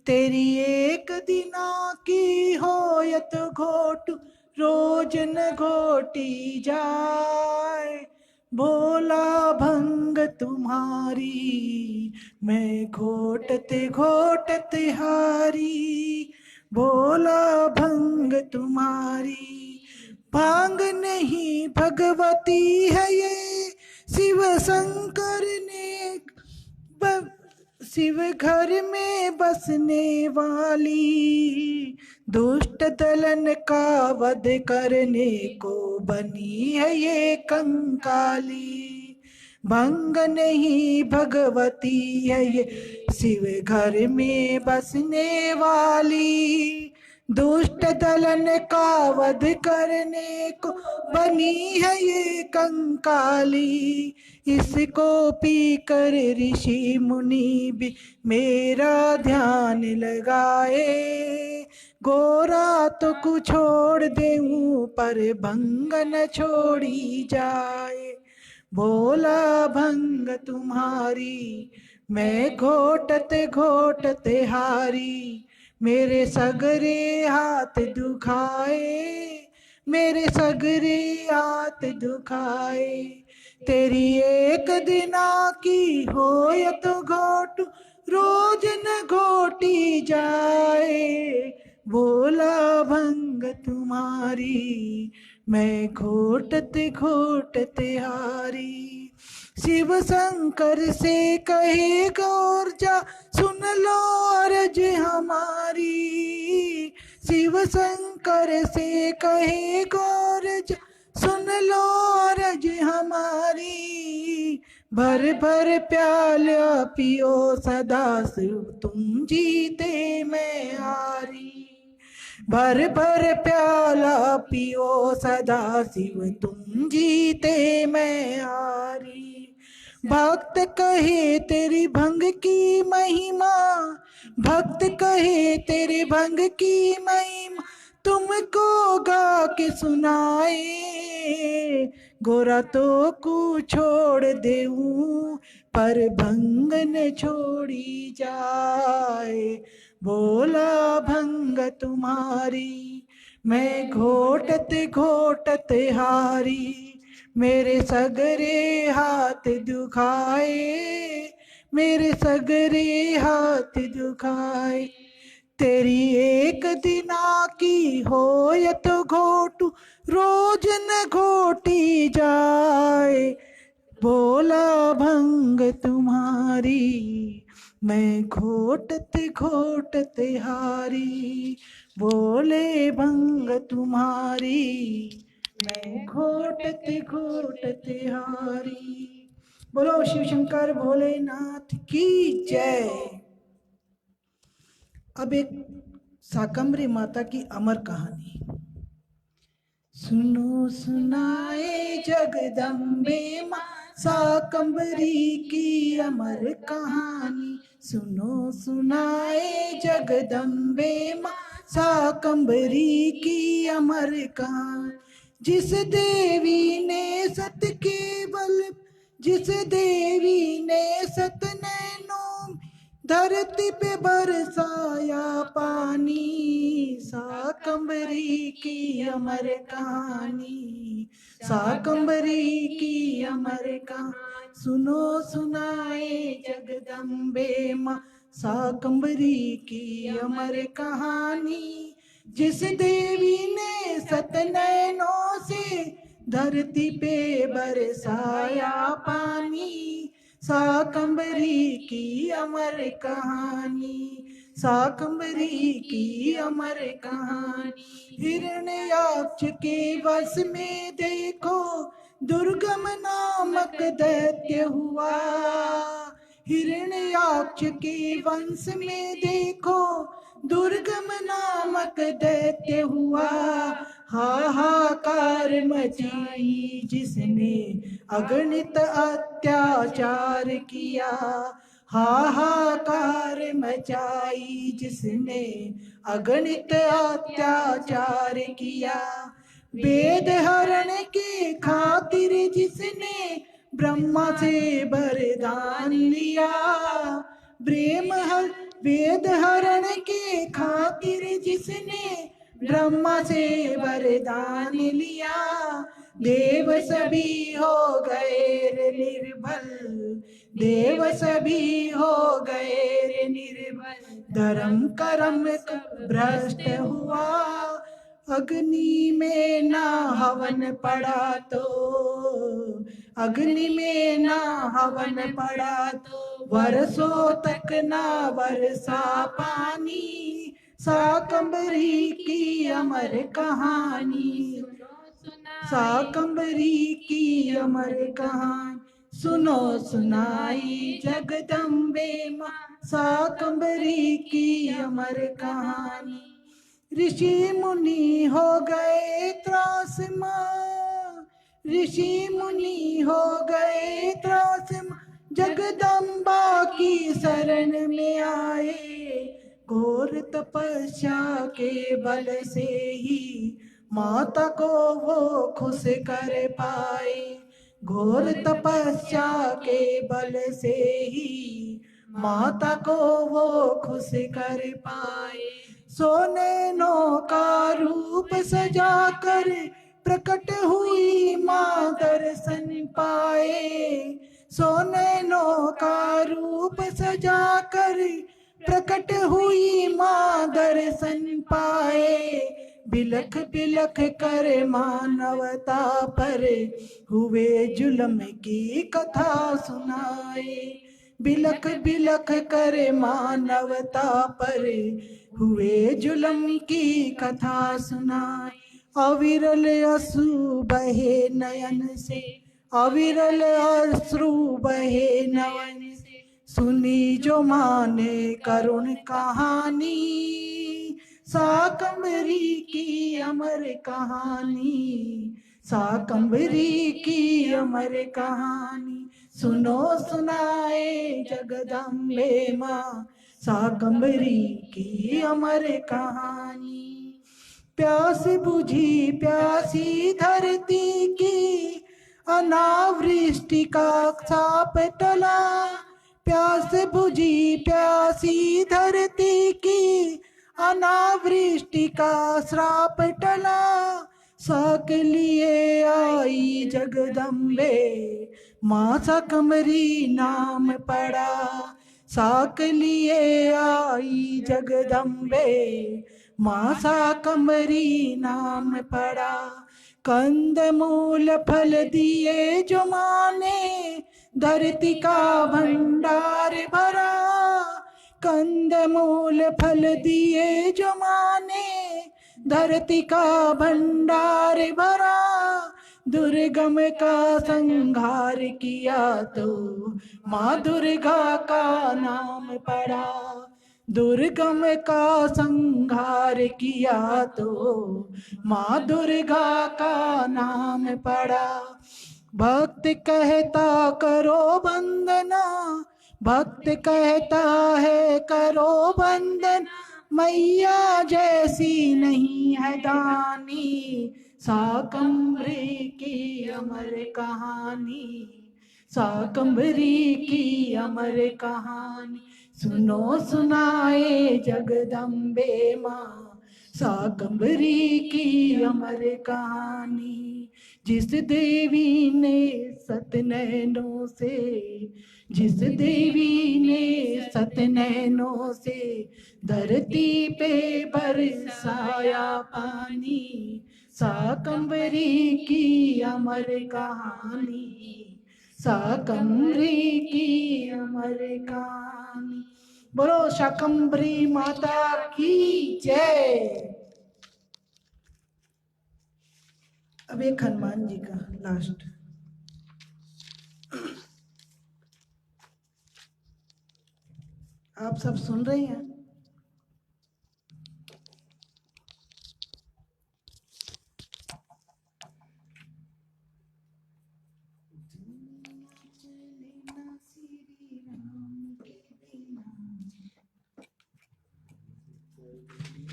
तेरी एक दिना की होयत घोट, रोज न घोटी जाए। भोला भंग तुम्हारी, मैं घोटते घोटते हारी। भोला भंग तुम्हारी, भांग नहीं भगवती है ये, शिव शंकर ने शिव घर में बसने वाली। दुष्ट दलन का वध करने को बनी है ये कंकाली। भंग नहीं भगवती है ये, शिव घर में बसने वाली। दुष्ट दलन का वध करने को बनी है ये कंकाली। इसको पी कर ऋषि मुनि भी मेरा ध्यान लगाए। गोरा तो कुछ छोड़ देऊं, पर भंग न छोड़ी जाए। भोला भंग तुम्हारी, मैं घोटते घोटते हारी। मेरे सगरे हाथ दुखाए, मेरे सगरे हाथ दुखाए। तेरी एक दिना की होयत घोट, रोज न घोटी जाए। भोला भंग तुम्हारी, मैं घोटते घोटते हारी। शिव शंकर से कहे गौर जा, सुन लो अर्ज हमारी। शिव शंकर से कहे गौर जा, सुन लो अरज हमारी, भर भर प्याला पियो सदा शिव तुम जीते मैं हारी। भर भर प्याला पियो सदा शिव तुम जीते मैं हारी। भक्त कहे तेरी भंग की महिमा, भक्त कहे तेरे भंग की महिमा, तुमको गा के सुनाए। गोरा तो को छोड़ देऊं पर भंग न छोड़ी जाए। बोला भंग तुम्हारी मैं घोटत घोटत हारी। मेरे सगरे हाथ दुखाए, मेरे सगरे हाथ दुखाए। तेरी एक दिना की होय तो घोटू रोज न घोटी जाए। बोला भंग तुम्हारी मैं घोटत घोटत हारी। बोले भंग तुम्हारी मैं घोटत घोटत हारी। बोलो शिव शंकर भोलेनाथ की जय। अब एक शाकंभरी माता की अमर कहानी। सुनो सुनाए जगदम्बे माँ शाकंभरी की अमर कहानी। सुनो सुनाए जगदम्बे माँ शाकंभरी की अमर कहानी। जिस देवी ने सत के बल, जिस देवी ने सत नैनों धरती पे बरसाया पानी। शाकंभरी की अमर कहानी, शाकंभरी की अमर कहानी। सुनो सुनाए जगदम्बे माँ शाकंभरी की अमर कहानी। जिस देवी ने सत नैनों से धरती पे बरसाया पानी। शाकंभरी की अमर कहानी, शाकंभरी की अमर कहानी। हिरण्याक्ष के वश में देखो दुर्गम नामक दैत्य हुआ। हिरण्याक्ष के वंश में देखो दुर्गम नामक दैत्य हुआ। हाहाकार मचाई जिसने अगणित अत्याचार किया। हाहाकार मचाई जिसने अगणित अत्याचार किया। वेद हरण के खातिर जिसने ब्रह्मा से वरदान लिया। वेद हरण के खातिर जिसने ब्रह्मा से वरदान लिया। देव सभी हो गए रे निर्बल, देव सभी हो गए रे निर्बल। धर्म कर्म भ्रष्ट हुआ, अग्नि में ना हवन पड़ा तो, अग्नि में ना हवन पड़ा तो वर्षों तक ना बरसा पानी। शाकंभरी की अमर कहानी, शाकंभरी की अमर कहानी। सुनो सुनाई जगदम्बे माँ शाकंभरी की अमर कहानी। ऋषि मुनि हो गए त्रास माँ, ऋषि मुनि हो गए त्रास माँ। जगदम्बा की शरण में आए, घोर तपस्या के बल से ही माता को वो खुश कर पाए। घोर तपस्या के बल से ही माता को वो खुश कर पाए। सोने नो का रूप सजा कर प्रकट हुई माँ दर्शन पाए। सोने नो का रूप सजा कर प्रकट हुई माँ दर्शन पाए। बिलख बिलख कर मानवता पर हुए जुल्म की कथा सुनाए। बिलख बिलख कर मानवता पर हुए जुल्म की कथा सुनाए। अविरल अश्रु बहे नयन से, अविरल अश्रु बहे नयन से, सुनी जो माने करुण कहानी, शाकंभरी की अमर कहानी, शाकंभरी की अमर कहानी। सुनो सुनाए जगदम्बे माँ, शाकंभरी की अमर कहानी। प्यास बुझी प्यासी धरती की, अनावृष्टि का शाप टला, प्यास बुझी प्यासी धरती की, अनावृष्टि का श्राप टला। साक लिए आई जगदम्बे माँ, शाकंभरी नाम पड़ा, साक लिए आई जगदम्बे माँ, शाकंभरी नाम पड़ा। कंद मूल फल दिए जो माँ ने, धरती का भंडार भरा, कंद मूल फल दिए जो माँ ने, धरती का भंडार भरा। दुर्गम का संहार किया तो माँ दुर्गा का नाम पड़ा, दुर्गम का संहार किया तो माँ दुर्गा का नाम पड़ा। भक्त कहता करो वंदना, भक्त कहता है करो वंदना, मैया जैसी नहीं है दानी, शाकंभरी की अमर कहानी, शाकंभरी की अमर कहानी। सुनो सुनाए जगदम्बे माँ, शाकंभरी की अमर कहानी। जिस देवी ने सतनैनों से, जिस देवी ने सतनैनों से धरती पे बरसाया पानी, शाकंभरी की अमर कहानी, शाकंभरी की अमर कहानी। बोलो शाकंभरी माता की जय। अब एक हनुमान जी का लास्ट। आप सब सुन रहे हैं?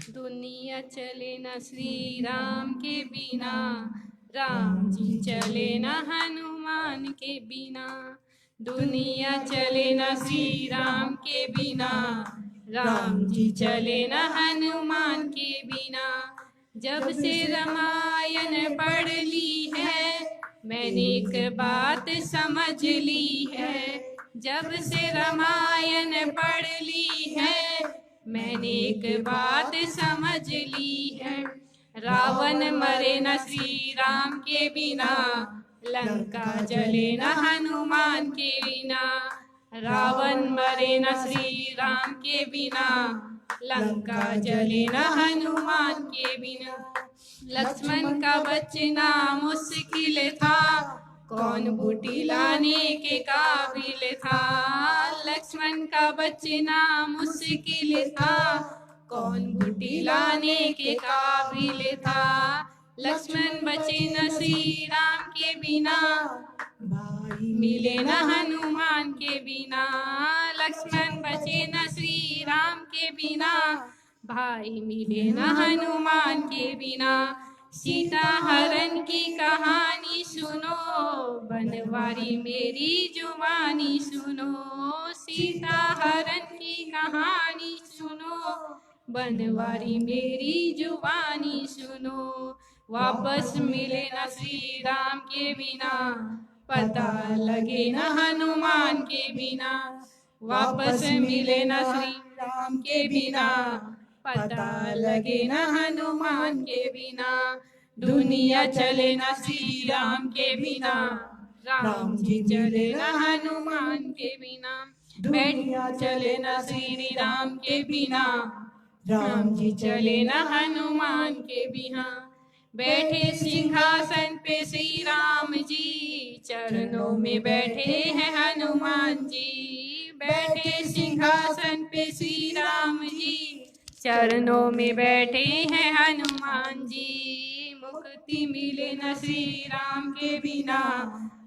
दुनिया चले न श्री राम के बिना, राम जी चले न हनुमान के बिना। दुनिया चले न श्री राम के बिना, राम जी चले न हनुमान के बिना। जब से रामायण पढ़ ली है, मैंने एक बात समझ ली है। जब से रामायण पढ़ ली है, मैंने एक बात समझ ली है। रावण मरे न श्री राम के बिना, लंका जले न हनुमान के बिना। रावण मरे न श्री राम के बिना, लंका जले न हनुमान के बिना। लक्ष्मण का बचना मुश्किल था, कौन बूटी लाने के काबिल था। लक्ष्मण का बचना मुश्किल था, कौन बूटी लाने के काबिल था। लक्ष्मण बचे न श्री राम के बिना, भाई मिले न हनुमान के बिना। लक्ष्मण बचे न श्री राम के बिना, भाई मिले न हनुमान के बिना। सीता हरण की कहानी सुनो, बनवारी मेरी जुबानी सुनो। सीता हरण की कहानी सुनो, बनवारी मेरी जुबानी सुनो। वापस मिले न श्री राम के बिना, पता लगे न हनुमान के बिना। वापस मिले न श्री राम के बिना, पता लगे न हनुमान के बिना। दुनिया चले न श्री राम के बिना, राम जी चले न हनुमान के बिना। दुनिया चले न श्री राम के बिना, राम जी चले न हनुमान के बिना। बैठे सिंहासन पे श्री राम जी, चरणों में बैठे हैं हनुमान जी। बैठे सिंहासन पे श्री राम जी, चरणों में बैठे हैं हनुमान जी। मुक्ति मिले न श्री राम के बिना,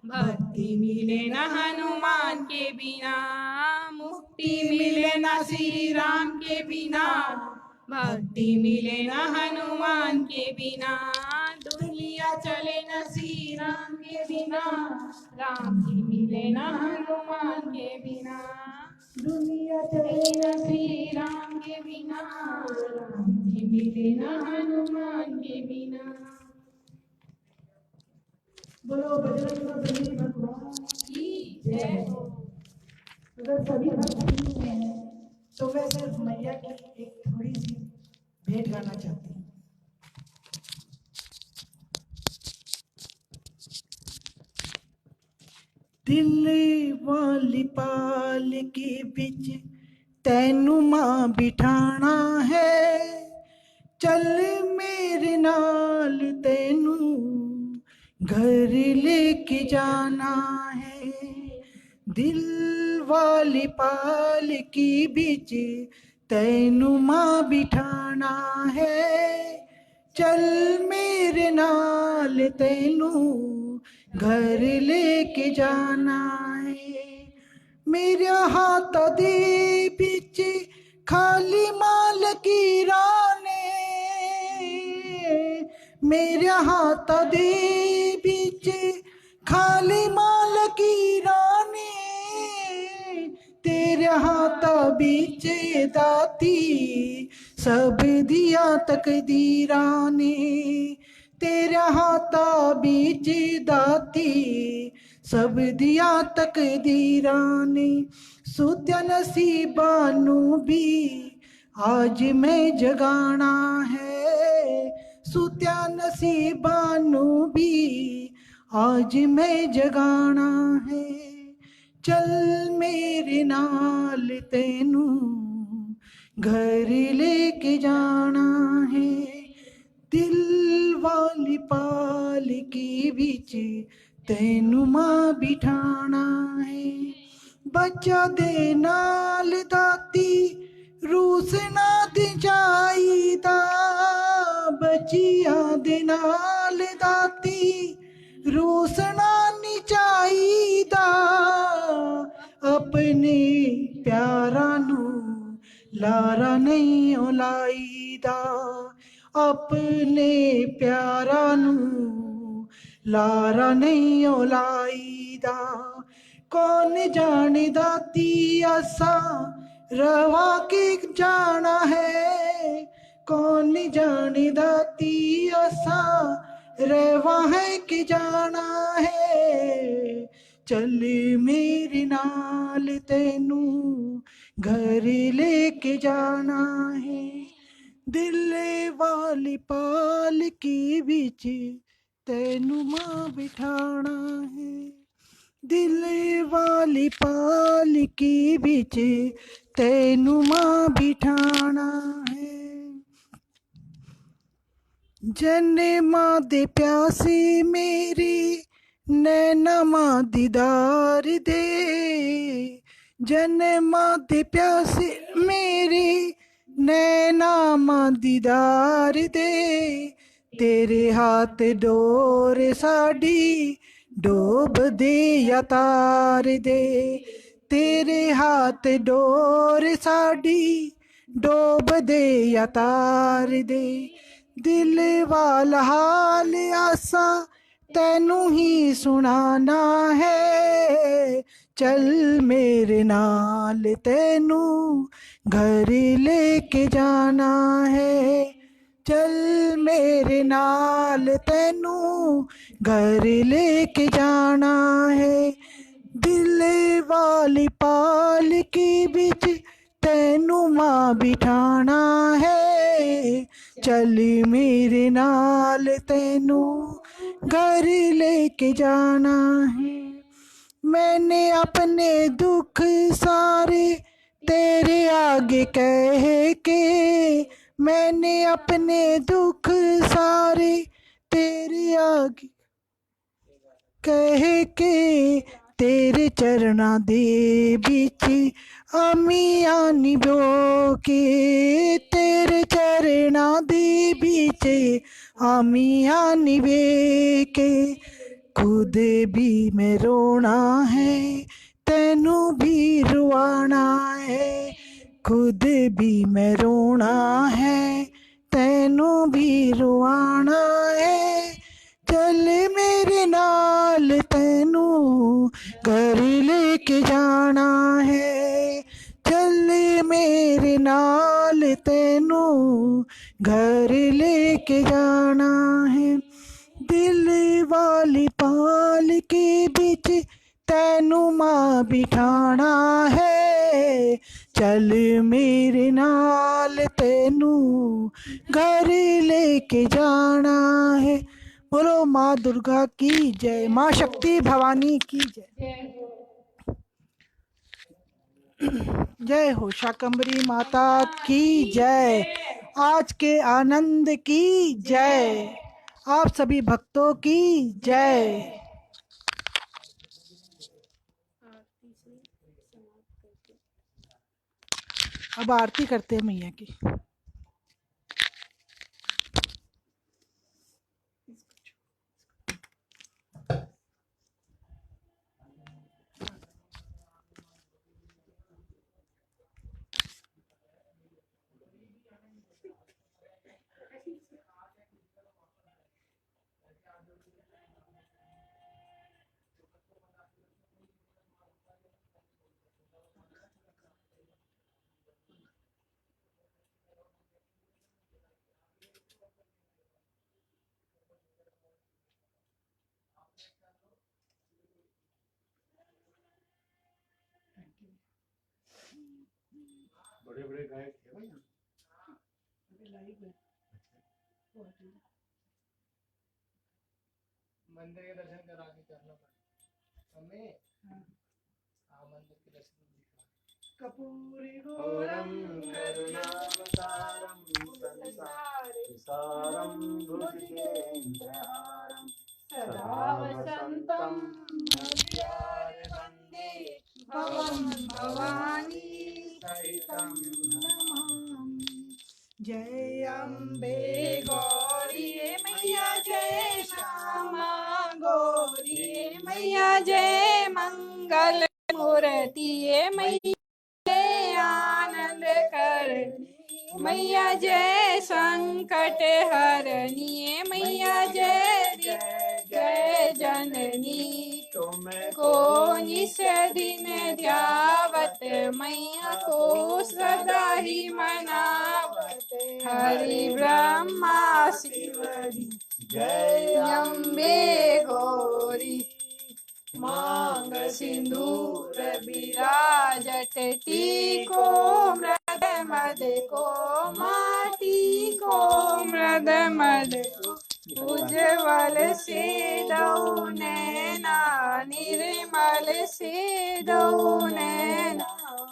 भक्ति मिले न हनुमान के बिना। मुक्ति मिले न श्री राम के बिना, भक्ति मिले न हनुमान के बिना। दुनिया चले न श्री राम के बिना, राम जी मिले न हनुमान के बिना। दुनिया चले न श्री राम के बिना, राम जी मिले न हनुमान के बिना। बोलो बजरंगबली भगवान की जय हो। अगर सभी भक्ति में हैं तो मैं सिर्फ मैया की एक थोड़ी सी भेंट गाना चाहती हूँ। दिल वाली पाल के बिच तैनू मां बिठाना है, चल मेरे नाल तैनू घर लेके जाना है। दिल वाली पाल की बिच तैनू मां बिठाना है, चल मेरे नाल तैनू घर लेके जाना है। मेरे हाथ दे बिच खाली माल लकीरां ने, मेरे हाथ दे बिच खाली माल लकीरां ने, तेरे हाथ बिच दाती सब दिया तकदीरां ने। तेरे हाथ बिच दाती सब दिया तकदीरां ने। सुत्या नसीबां नू भी आज मैं जगाना है, सुत्या नसीबां नू भी आज मैं जगाना है। चल मेरे नाल तैनू घर लेके जाना है। दिल वाली पाल की बिच तैनू मां बिठाना है। बच्चा दे नाल दाती रूसना दी जाईदा, बच्चिया दे नाल दाती रूसना नी चाहिदा। अपने प्यारा नू लारा नहीं लाईदा, अपने प्यारा नू लारा नहीं लाईदा। कौन जाने दाती असा रवा के जाना है, कौन जाने दाती असा रवा है कि जाना है। चल मेरे नाल तैनू घर लेके जाना है। दिल वाली पाल की बिच तैनू मां बिठाना है। दिल वाली पाल की बिच तैनू मां बिठाना है। जन्ने मां दे प्यासे मेरी नैना मां दीदार दे, जन्ने मां दे प्यासे मेरी नैना मां दीदार दे। तेरे हाथ डोर साड़ी डोब दे या तार दे, तेरे हाथ डोर साड़ी डोब दे या तार दे। दिल वाला हाल आसा तैनू ही सुनाना है, चल मेरे नाल तैनू घर लेके जाना है। चल मेरे नाल तैनू घर लेके जाना है। दिल वाली पाल की बिच तैनू मां बिठाना है, चल मेरे नाल तैनू घर लेके जाना है। मैंने अपने दुख सारे तेरे आगे कह के, मैंने अपने दुख सारे तेरे आगे कह के तेरे चरणा दे बिच अमिया निभो के तेरे चरणा दे बिच अमिया निभे के खुद भी मैं रोना है तेनू भी रुआना है खुद भी मैं रोना है तेनू भी रुआना है चल मेरे नाल तेनू घर लेके जाना है चल मेरे नाल तेनू घर लेके जाना है दिल वाली पाल के बिच तेनू मां बिठाना है चल मेरे नाल तेनू घर लेके जाना है। बोलो माँ दुर्गा की जय, माँ शक्ति भवानी की जय। जय हो शाकंभरी माता की जय। आज के आनंद की जय। आप सभी भक्तों की जय। आरती से समाप्त करके अब आरती करते हैं मैया की। बड़े बड़े गायक थे भाई मंदिर के दर्शन करा के करना पड़ेगा हमें। हाँ मंदिर के दर्शन कपूरी घोरम करुणावतारम संसारम भुजगेन्द्रहारम सदा वसंतम हृदयाय वंदे भवं भवानी सहितं नमामि। जय अम्बे गौरी मैया जय श्यामा गौरी मैया जय मंगल मूर्ति मैया जय आनंद करनी मैया जय संकट हरनी मैया जय जय जननी को निस दिन ध्यावत मैया को सदा ही मनावत हरि ब्रह्मा शिवरी जय अम्बे गौरी मांग सिंदूर विराजत टीको मृद मद को माटी को मृद मद को उज्ज्वल से दो नैना निर्मल से दो नैना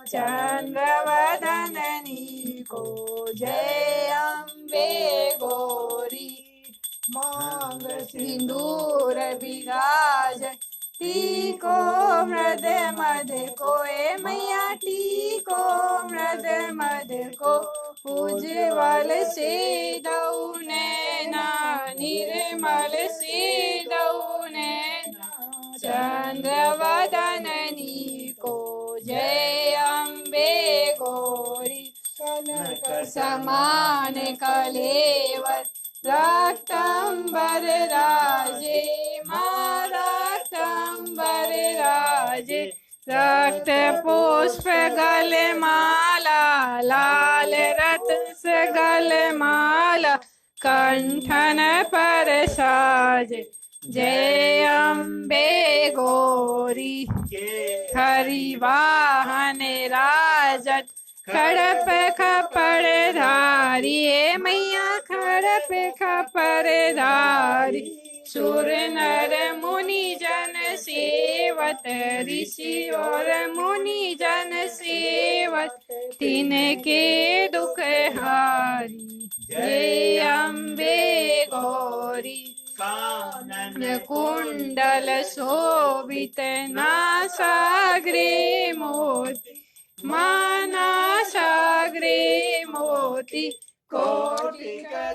चंद्रवदननी को जय अम्बे गौरी मांग सिंदूर विराज टीको मृद मद को ए मैया टीको मृद मद को उज्ज्वल से दो नैना निर्मल से दो नैना चंद्रवदननी को जय अम्बे गौरी कनक समान कलेवर रक्तंबर राजे माँ रक्तंबर राजे रक्त पुष्प गल माला लाल रत्न गल माला कंठन पर साज जय अम्बे गौरी हरि वाहन राजत खड़प खपड़ धारी मैया खड़प खपड़ धारी सुर नर मुनि जन सेवत ऋषि और मुनि जन सेवत तिनके दुख हारी जय अम्बे गौरी कानन कुंडल शोभित नासाग्रे मोती मानासाग्रे मोती कोटि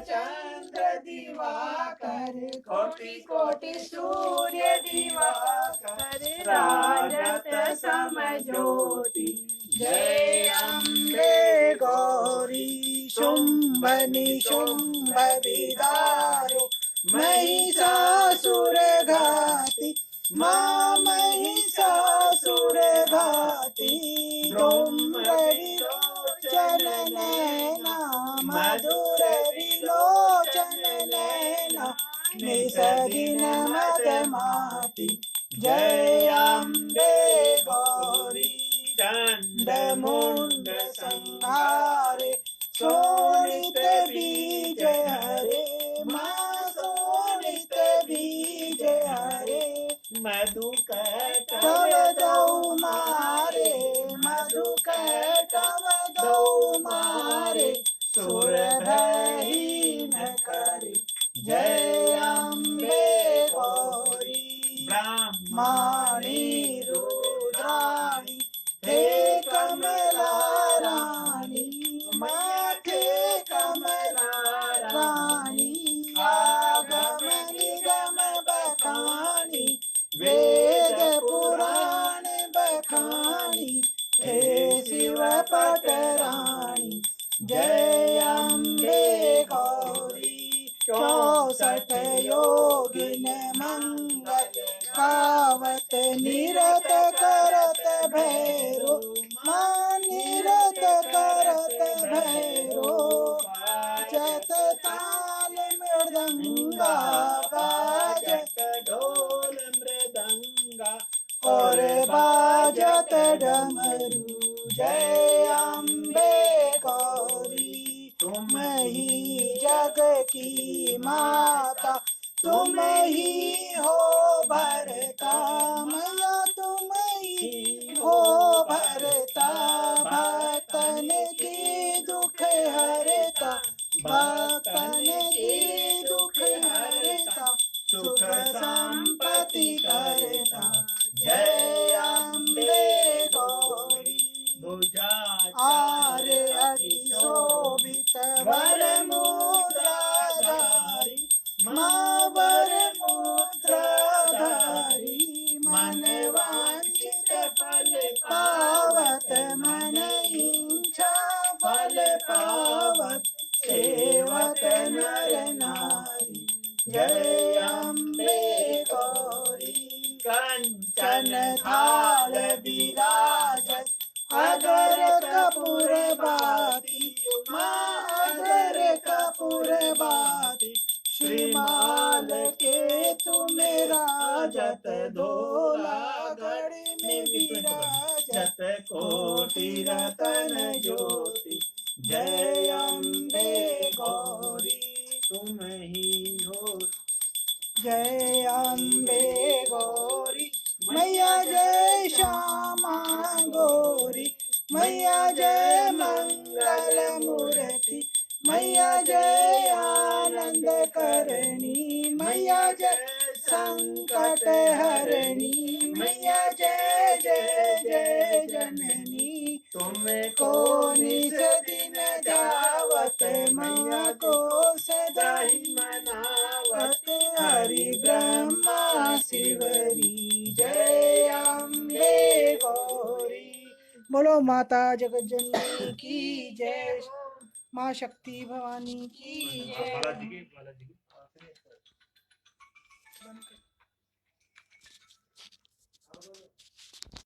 चंद्र दिवाकर कोटि कोटि सूर्य दिवाकर राजत समज्योति जय अम्बे गौरी शुंभ निशुंभ विदारो महिषासुर घाती माँ महिषासुर घाती धूम्र विलोचन नैना मधुर विलोचन नैना निषदिन मदमाती जय अम्बे गौरी चंड मुंड संहारे शोणित बीज हरे माँ शोणित बीज हरे मधु तव दौ मारे मधु तव दौ मारे सुर भयहीन करे जय अम्बे गौरी ब्रह्माणी रुद्राणी हे कमला रानी माथे कमला रानी आगम निगम बखानी वेद पुराण बखानी हे शिव पटरानी जय अम्बे गौरी 64 योगिन मंगल गावत निरत करत भैरो माँ निरत करत भैरो बाजत ताल मृदंगा बाजत ढोल मृदंगा और बाजत डमरू जय अम्बे गौरी तुम ही जग की माता तुम ही हो भरता मैया तुम ही हो भरता भक्तन की दुख हरता भक्तन की दुख हरता सुख संपत्ति करता जय अम्बे गौरी आर्य अति शोभित वर मुद्राधारी माँ वर मुद्राधारी मन वांछित फल पावत मन इच्छा फल पावत सेवत नर नारी जय अम्बे गौरी कंचन थाल विराजत अगर कपूर बाती माँ अगर कपूर बाती श्रीमाल के तुम राजत धोला घड़ी में विराजत कोटि रतन ज्योति जय अम्बे गौरी तुम ही हो जय अम्बे गौरी मैया जय श्यामा गौरी मैया जय मंगल मूर्ति मैया जय आनंद करणी मैया जय संकट हरणी मैया जय जय जय जननी तुमको निस दिन जावत मैया को सदा ही मनावत हरि ब्रह्मा शिवरी जय अम्बे गौरी बोलो माता जगत जननी की जय माँ शक्ति भवानी की जय।